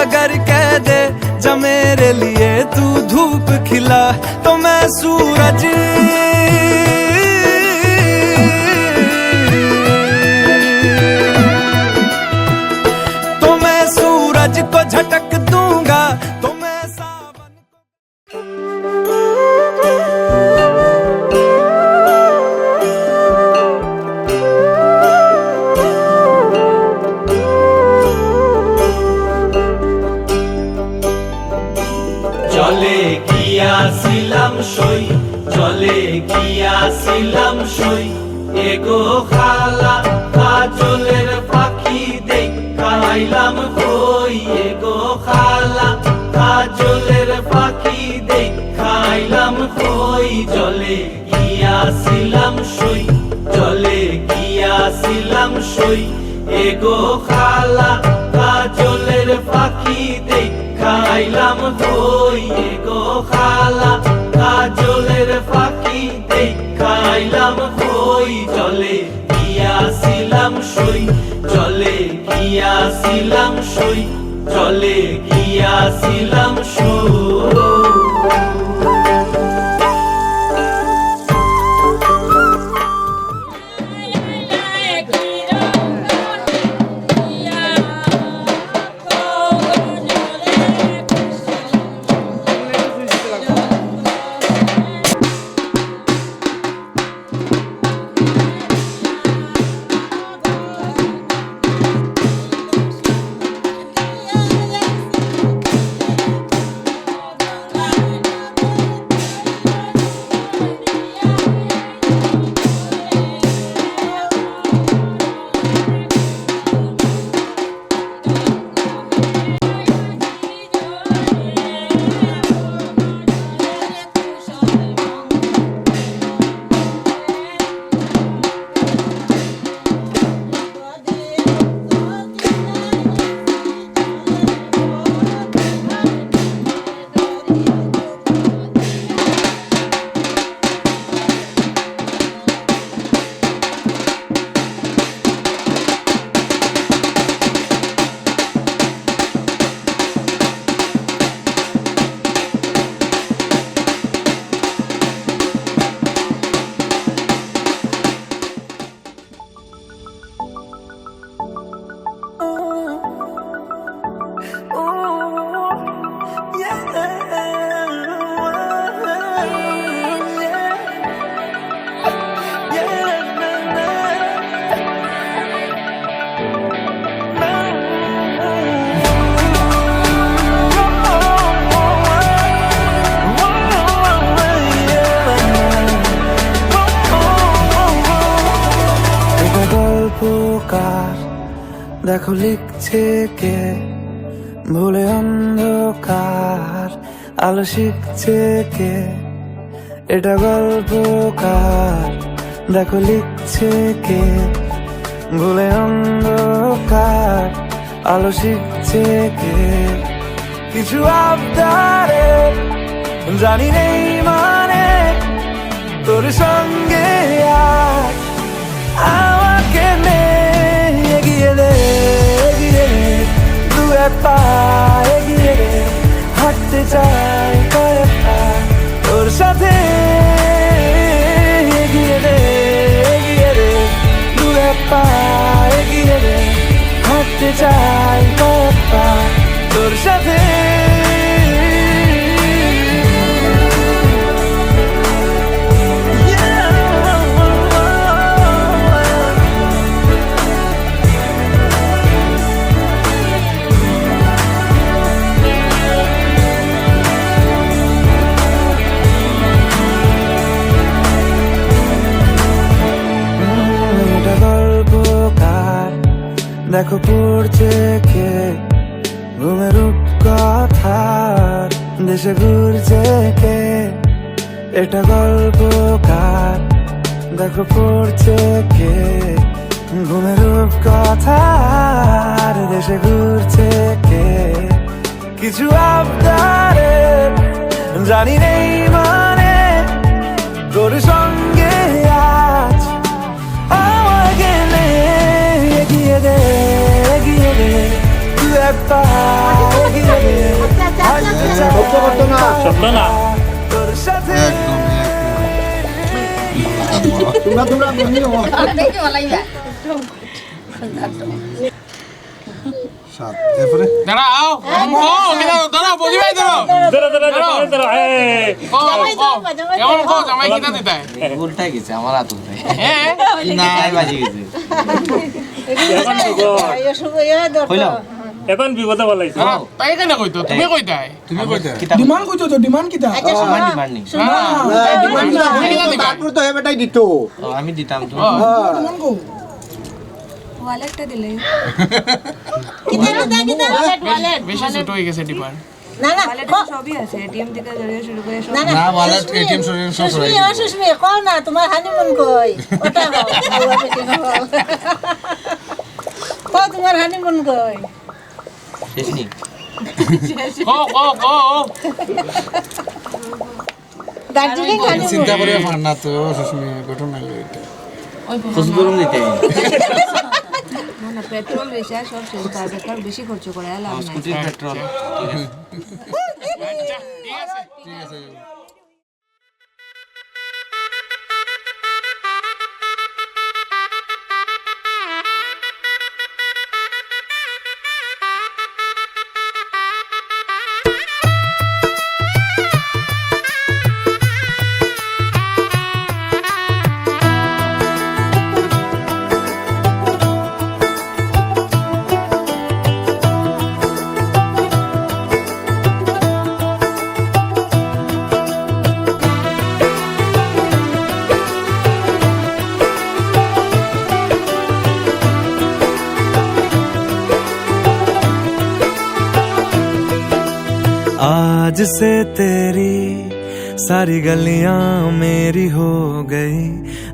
अगर कह दे जब मेरे लिए तू धूप खिला तो मैं सूरज को झटक दूंगा तो मैं सावन গিয়াছিলাম সই জলে গিয়াছিলাম সই এগো খালা কাজলের পাখি দেখাইলাম কই এগো খালা কাজলের পাখি দেখাইলাম কই জলে গিয়াছিলাম সই জলে গিয়াছিলাম সই এগো খালা কাজলের পাখি দেখাইলাম কই এগো খালা কাজলের পাখি দেখাইলাম কই জলে গিয়াছিলাম সই জলে গিয়াছিলাম সই জলে গিয়াছিলাম সই দেখো লিখছে কে ভুলে অন্ধকার আলো শিখছে কে এটা গল্পকার দেখো লিখছে কে ভুলে অন্ধকার আলো শিখছে কে কিছু আবদারে জানি নেই মানে তোর সঙ্গে আজ আমাকে নে এগিয়ে দে দু এক পা এগিয়ে দে হাঁটতে চাই কয়েক পা তোর সাথে এগিয়ে দে দু এক পা এগিয়ে দে হাঁটতে চাই কয়েক পা তোর সাথে দেখো পড়ছে কে ঘুমের কথার দেশে ঘুরছে কে এটা গল্পকার দেখো পড়ছে কে ঘুমের কথার দেশে ঘুরছে কে কিছু আবদারে জানি নেই মানে তোর সঙ্গে আজ আমাকে নে এগিয়ে দে তুই এক পা এগিয়ে দে তোর সাথে দাঁড়াও দাঁড়াও বুঝিবাই জামাই কিনা দিতে উল্টাই গেছে আমার হাত উল্টাই না বাজি গেছে হইল এখন বিপদে বলাইছে তাই কেন কইতো তুমি কইতাই ডিমান্ড কইতো তো ডিমান্ড কিটা আচ্ছা শোনো তারপর তো হেবেটাই দিত আমি দিতাম তো ডিমান্ড কো ওয়ালেটটা দিলে কিতা ওয়ালেট বেশি ছোট হয়ে গেছে ডিমান্ড না না সবই আছে এটিএম থেকে জড়িয়ে শুরু করে সব না না ওয়ালেট এটিএম সুস্মি কও না তোমার হানিমুন কই ওটা কও তোমার হানিমুন কই শেষনি ও দার্জিলিং হানিমুন চিন্তা করে পার না তো সুস্মি ঘটনা এটা খুশবুরুম দিতে না না পেট্রোল বেশি আর সব শেষ তার বেকার বেশি খরচ করে লাভ নাই স্কুটির পেট্রোল ঠিক আছে आज से तेरी सारी गलियां मेरी हो गई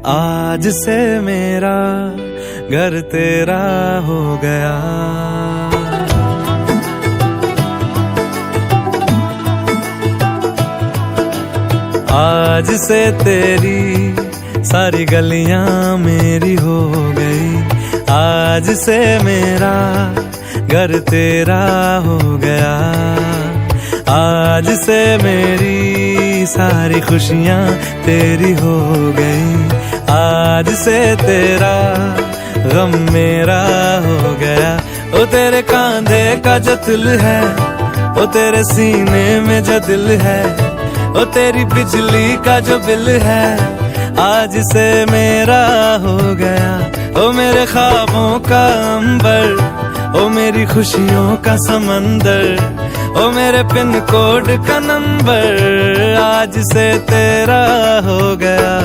आज से मेरा घर तेरा हो गया आज से तेरी सारी गलियां मेरी हो गई आज से मेरा घर तेरा हो गया आज से मेरी सारी खुशियां तेरी हो गई आज से तेरा गम मेरा हो गया ओ तेरे कांधे का जो दिल है ओ तेरे सीने में जो दिल है ओ तेरी बिजली का जो बिल है आज से मेरा हो गया ओ मेरे ख्वाबों का अंबर ओ मेरी खुशियों का समंदर ओ मेरे पिन कोड का नंबर आज से तेरा हो गया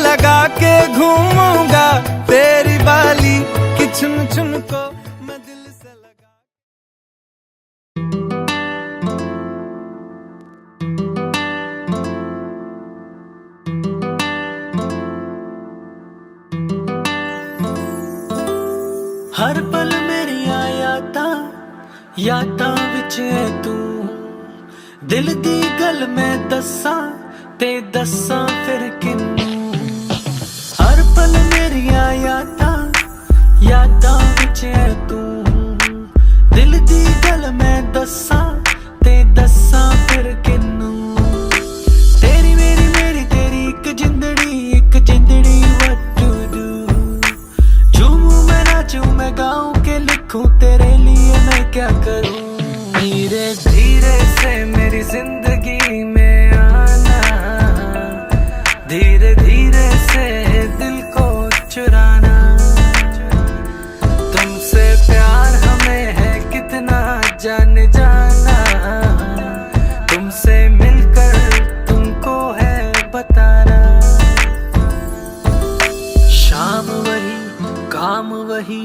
लगा के घूमूंगा तेरी बाली की चुन चुन को मैं दिल से लगा हर पल मेरी यादां विच है तू दिल दी गल मैं दस्सां ते दस्सां फिर किन्नू हर पल मेरिया यादां विच है तू दिल दी गल मैं दस्सां ते दस्सां फिर किन्नू तेरी मेरी तेरी एक जिंदड़ी what to do झूमूं मैं नाचूं मैं गाऊं के लिखूं तेरे लिए मैं क्या करूं धीरे धीरे से मेरी जिंदगी में आना धीरे धीरे से दिल को चुराना तुमसे प्यार हमें है कितना जान जाना तुमसे मिलकर तुमको है बताना शाम वही काम वही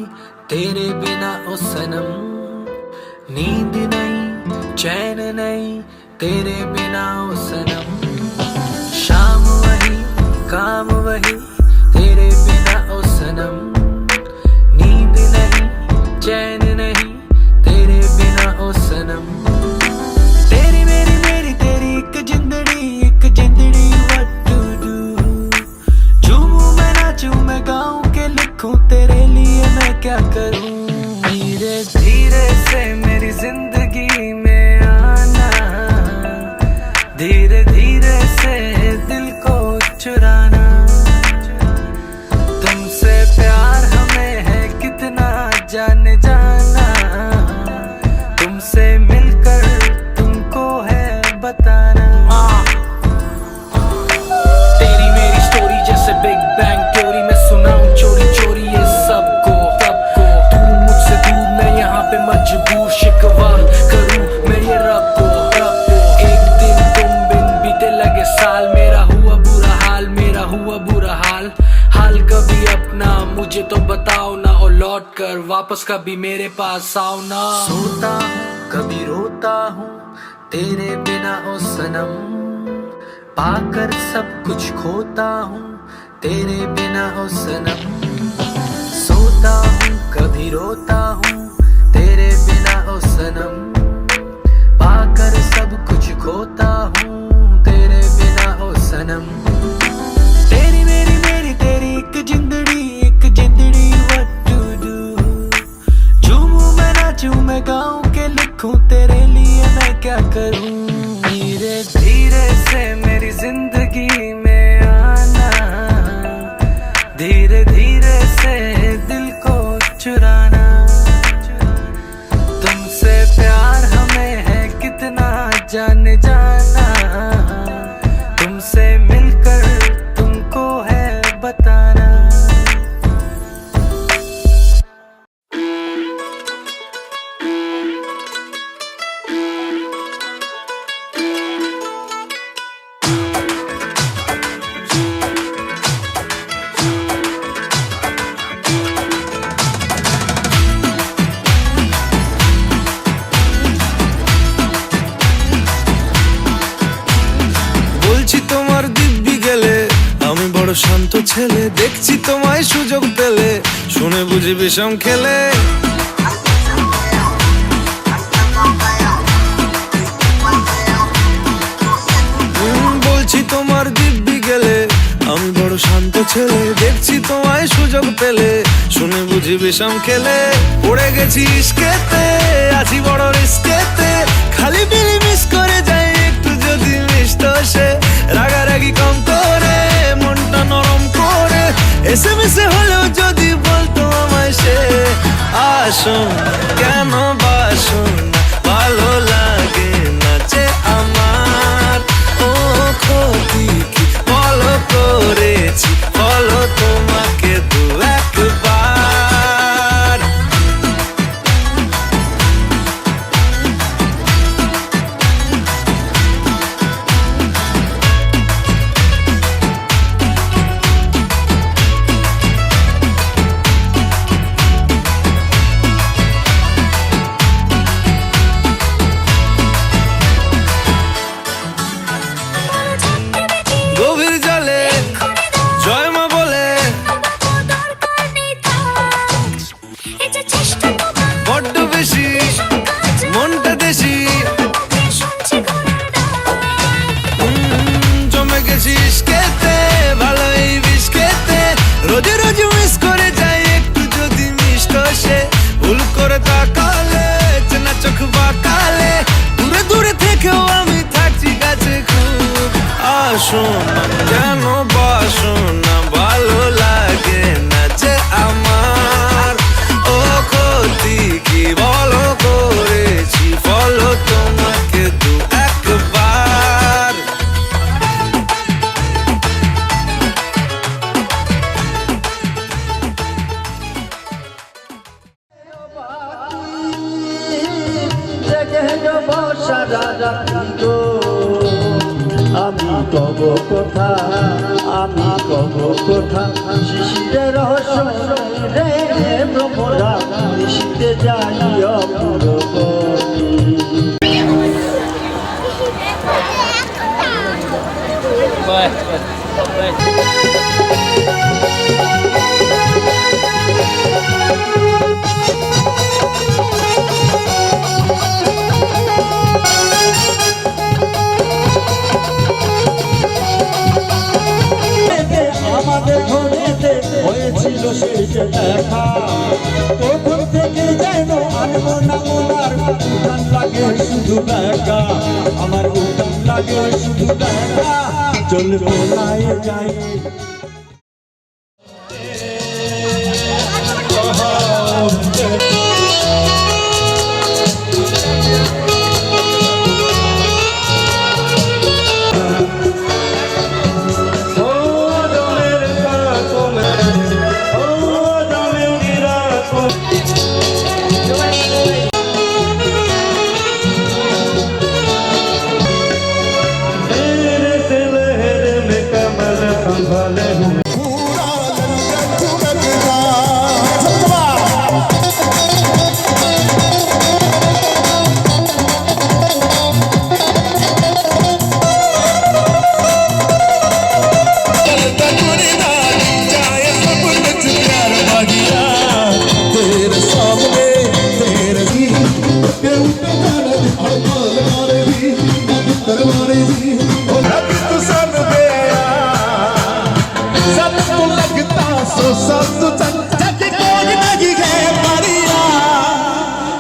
तेरे बिना ओ सनम नींद नहीं चैन नहीं तेरे बिना ओ सनम शाम वही काम वही तेरे बिना ओ सनम नींद नहीं चैन नहीं तेरे बिना ओ सनम तेरी मेरी तेरी एक जिंदड़ी what to do झूम क्या करूं, धीरे धीरे से मेरी जिंदगी में आना, धीरे धीरे से दिल को चुराना। तुमसे प्यार हमें है कितना जाने जाना, तुमसे मिलकर तुमको है बताना। तेरी मेरी स्टोरी जैसे बिग बैंग थ्योरी, मैं सुनाऊं चोरी चोरी ये सबको सबको। तू मुझसे दूर, मैं यहाँ पे मजबूर, शिकवा करूं मैं ये रब को। एक दिन तुम बिन बीते लगे साल, मेरा हुआ बुरा हाल, मेरा हुआ बुरा हाल। हाल कभी अपना मुझे तो बताओ ना, और लौट कर वापस कभी मेरे पास आओ ना। सोता हूँ कभी रोता हूँ तेरे बिना ओ सनम, पाकर सब कुछ खोता हूँ तेरे बिना ओ सनम। सोता हूँ कभी रोता हूँ तेरे बिना ओ सनम, पाकर सब कुछ खोता हूँ तेरे बिना ओ सनम। तेरी मेरी मेरी तेरी एक जिंदड़ी what to do। झूमूं मैं नाचूं मैं गाऊं के लिखूं तेरे लिए मैं क्या करूं, धीरे धीरे से मेरी जिंदगी में आना, धीरे धीरे से दिल को चुराना। तुमसे प्यार हमें है कितना जाने जाना, तुमसे मिलकर तुमको है बताना। বলছি তোমার দিব্যি গেলে আমি বড় শান্ত ছেলে, দেখছি তোমায় সুযোগ পেলে শুনে বুঝি বিষম খেলে। বলছি তোমার দিব্যি গেলে আমি বড় শান্ত ছেলে, দেখছি তোমায় সুযোগ পেলে শুনে বুঝি বিষম খেলে। পড়ে গেছি ইস্কেতে, আছি বড় রিস্কেতে, খালি বিলি মিস করে যাই একটু যদি মিষ্ট সে। রাগারাগি কম করে মনটা নরম করে, এসএমএস হলেও যদি বলতো আমায় সে। আসুন কেন বাসুন না, ভালো লাগে না যে আমার। ও ক্ষতি কি বলো করেছি, বলো তোমাকে দু একবার। গভীর জলে জয় মা বলে বড্ড বেশি মনটা দেশি। জমে গেছি ইস্কেতে, ভালোই বিষ খেতে, রোজে রোজ মিস করে যাই একটু যদি মিষ্ট সে। ভুল করে তাকালে চেনা চোখ বাঁকালে, দূরে দূরে থেকেও আমি থাকছি কাছে খুব। আসুন কেন বাসুন না, ভালো লাগে না যে আমার। ও ক্ষতি কি বলো করেছি, বলো তোমাকে দু একবার। আমি কব কথা, আমি কব কথা, শিশিরের রহস্য রে ভ্রমরা, নিশীতে যাই অপুরপতি। আমাদের ঘরেতে হয়েছিল হলো শেষ দেখা তখন থেকে যেন আনবো না মোনার উঠান লাগে শুধু দেখা আমার উঠান লাগে শুধু দেখা চলবো না যাই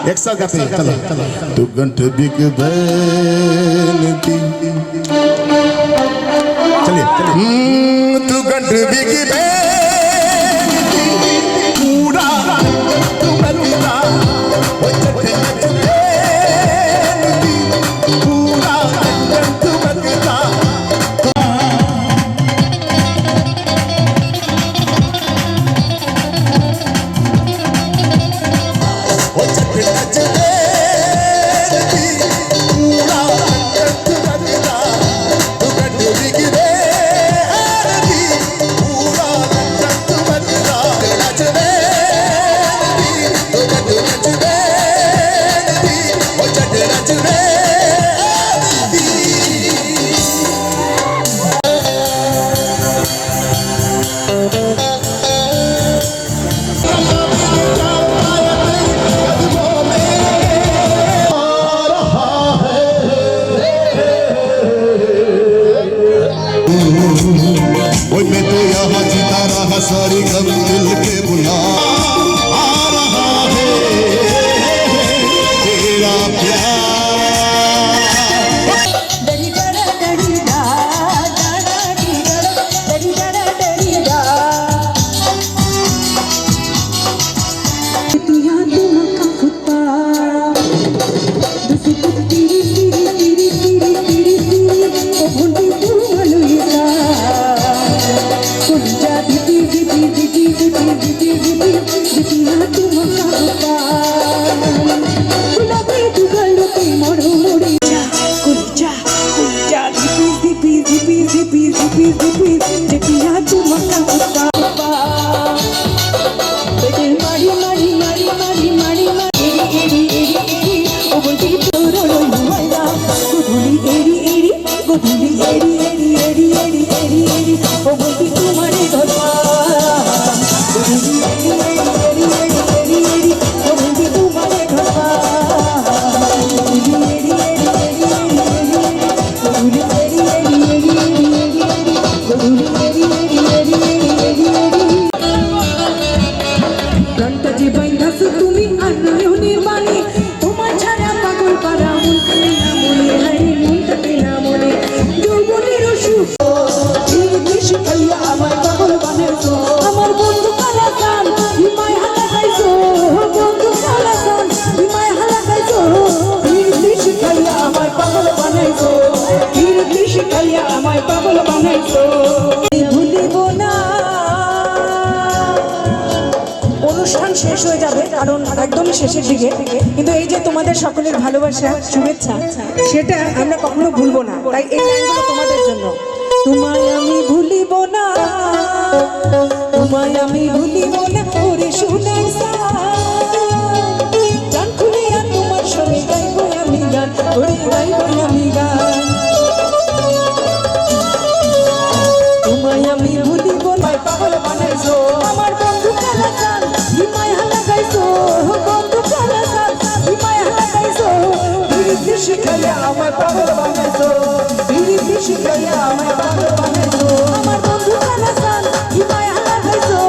एक साथ गाते हैं चलो तू घंटे बिक बैनती चलिए तू घंटे बिक बैनती पूरा तू बलूरा वो चटे बैनती पूरा तू बलूरा सारी गम दिल के बुला आ रहा है तेरा प्यार डरी डरा डरी डा डरा डरी डा पिया तुम का फुटपा दुसी तेरी तेरी तेरी तेरी तेरी ओ भुंडी तू मलुइसा कुंजा दीदी दीदी दीदी दीदी दीदी पिया तुम का फुटपा गुलाबी दुगलो के मोड़ मोड़ी कुंजा कुंजा दीदी दीदी दीदी दीदी दीदी पिया तुम का फुटपा मारी मारी मारी मारी मारी मारी एरी एरी एरी ओ बोलती तोरो लुवाइला गोधुली एरी एरी गोधुली एरी एरी एरी एरी एरी एरी ओ बोलती तुम्हारे घरपा गोधुली एरी एरी एरी एरी एरी ओ बोलती तुम्हारे घरपा गोधुली एरी एरी एरी एरी एरी गोधुली एरी एरी एरी एरी एरी गोधुली एरी एरी एरी एरी एरी প্রাণটা যে বাইন্ধাছ তুমি আর নয় নির্বাণী তোমার ছাড়া পাগল পারা মন থাকে না মনে হারি মন থাকে না মনে যৌবনের অসুখ কৃষি খাইয়া আমায় পাগল বানাইছো আমার বন্ধু কালা গান হিমায় হালা গাইছো বন্ধু কালা গান হিমায় হালা গাইছো কৃষি খাইয়া আমায় পাগল বানাইছো কৃষি খাইয়া আমায় পাগল বানাইছো ভুলিব না অনুষ্ঠান শেষ হয়ে যাবে কারণ একদমই শেষের দিকে কিন্তু এই যে তোমাদের সকলের ভালোবাসা শুভেচ্ছা সেটা আমরা কখনো ভুলবো না তাই এই গানগুলো তোমাদের জন্য তোমায় আমি ভুলিব না তোমায় আমি ভুলিব না ওরে সোনার গান খুলিয়া তোমার সঙ্গে গাইব আমি গান ওরে গাইব আমি গান তোমায় আমি ভুলিব না পাগল বানাইছো আমার বন্ধু কালা গান হিমায় হালা গাইছো বন্ধু কালা গান হিমায় হালা গাইছো বিরিতি শিখাইয়া আমায় পাগল বানাইছো বিরিতি শিখাইয়া আমায় পাগল বানাইছো আমার বন্ধু কালা গান হিমায় হালা গাইছো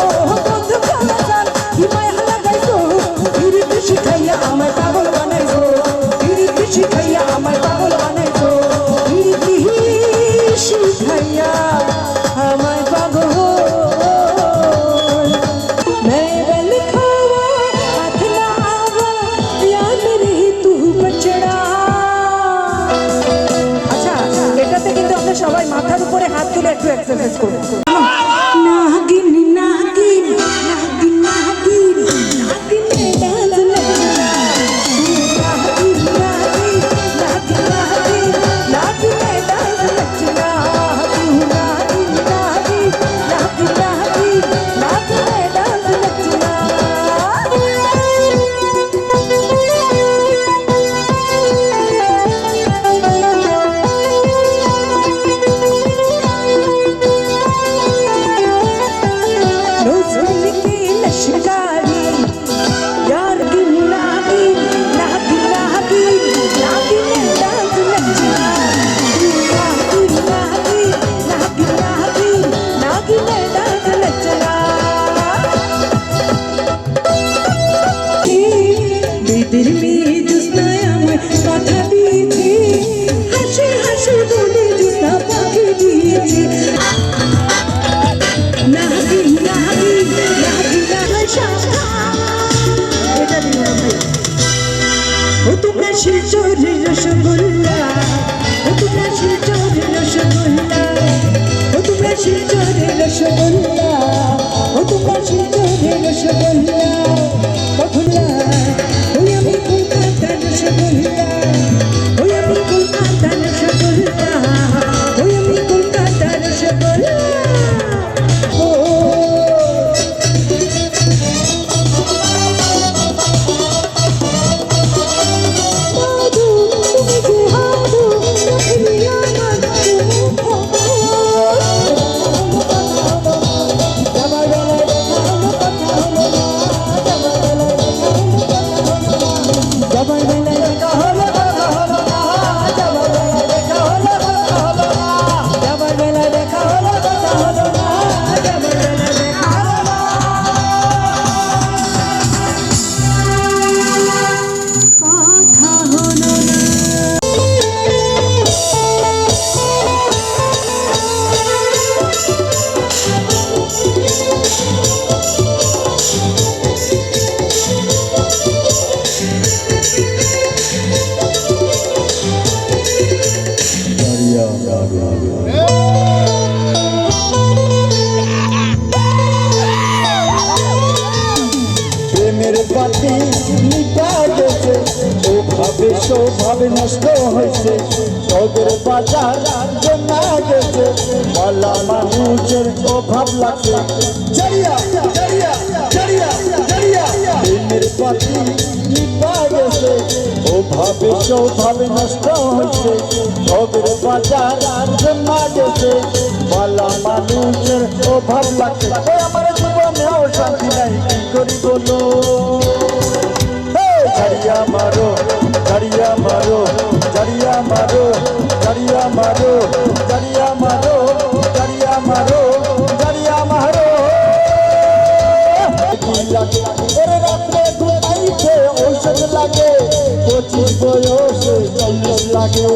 পাতি নিটা গেছে ওভাবে সৌভাবে নষ্ট হয়েছে সদর বাজার জমা গেছে মালা মানুষের অভাব লাগছে জড়িয়া জড়িয়া জড়িয়া জড়িয়া দিনের পাতি নিটা গেছে ওভাবে সৌভাবে নষ্ট হয়েছে সদর বাজার জমা গেছে মালা মানুষের অভাব লাগছে আমার জীবনেও শান্তি নাই কি করি বলো জারিয়া মারো জারিয়া মারো জারিয়া মারো জারিয়া মারো জারিয়া মারো জারিয়া মারো জারিয়া মারো ওরে রাত্রে ঘুমাইতে ঔষধ লাগে 25 বয়সে 40 লাগে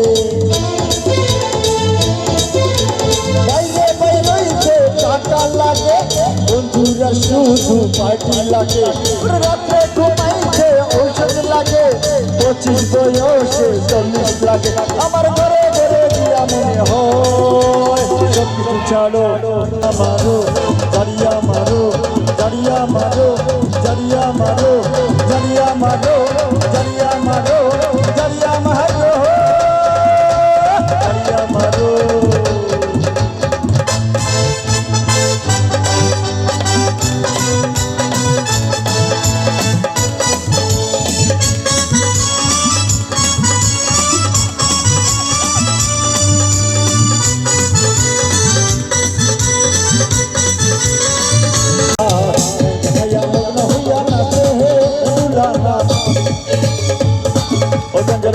বাইরে বাইরে টাকা লাগে বন্ধুরা শুধু পার্টি লাগে রাত্রে ঘুমাইতে ঔষধ লাগে 25 বয়সে 40 লাগে আমার ঘরে ঘরে দিয়া মনে হয় সব কিছু ছাড়ো আমারও জারিয়া মারো জারিয়া মারো জারিয়া মারো জারিয়া মারো জারিয়া মারো জারিয়া মারো জারিয়া মারো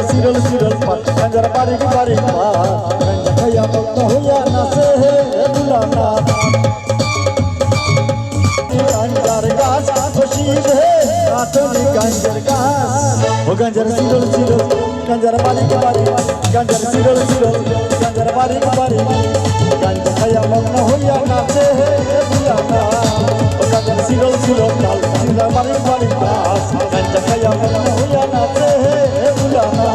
सिरल सिरल कंजर बारीक बारीक भैया मत हुआ नसे है बुलाना कंजर गाछ खुशीद है रातों कंजर गाछ वो कंजर सिरल सिरल कंजर बारीक बारीक कंजर सिरल सिरल कंजर बारीक बारीक कंजर भैया मत हुआ नसे है बुलाना वो कंजर सिरल सिरल कंजर बारीक बारीक कंजर भैया मत हुआ नसे है बुलाना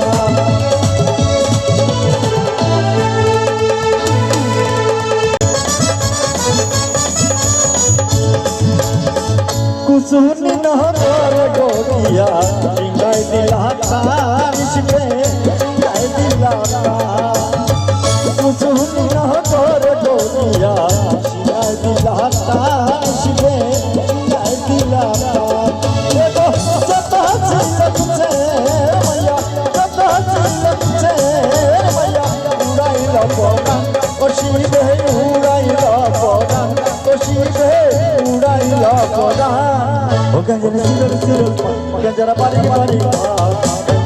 कुसुनी नहर गोरिया सिंगाई दिलाता निशबे सिंगाई दिलाता कुसुनी नहर गोरिया सिंगाई दिलाता निशबे सिंगाई दिलाता देखो सता चिलक से मैया सता चिलक से मैया उड़ाई लपना ओ शिवे उड़ाई लपना ओ शिवे उड़ाई लपना ओ गंजर सिरल सिरल गंजर बारीक बारीक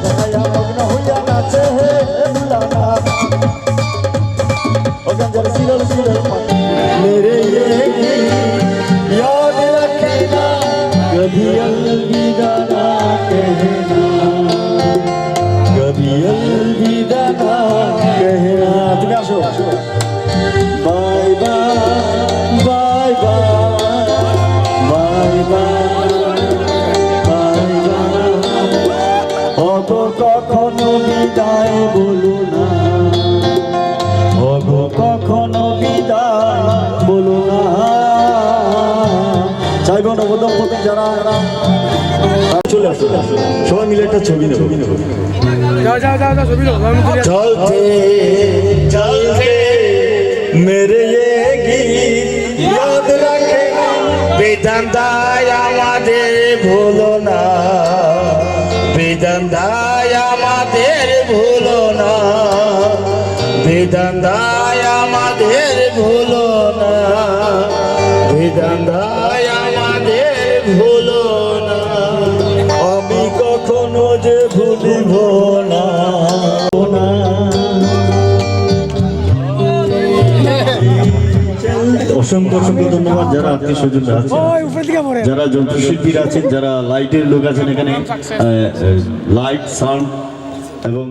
गंजया मग्न हुआ नाचे है बुलाना ओ गंजर सिरल सिरल मेरे ये याद रखना कभी अलविदा ना कहना कभी अलविदा ना कहना তুমি আসো বাই বাই বাই বাই কখনো বিদায় বলো না কখনো বিদায় বলো না চাইব নবদম্পতি যারা চলে আসো সবাই মিলে একটা ছবি নেব চলতে চলতে মেরে ये गीत याद रखे বিধান দায় আমাদের ভুলো না বিধান দায় আমাদের ভুলো না বিধান দায় আমাদের ভুলো না বিধান দায় আমাদের ভুলো না আমি কখনো যে ভুলিব না অসংখ্য অসংখ্য ধন্যবাদ যারা আত্মীয় স্বজনরা আছেন যারা যন্ত্রশিল্পীরা আছেন যারা লাইটের লোক আছেন এখানে লাইট সাউন্ড এবং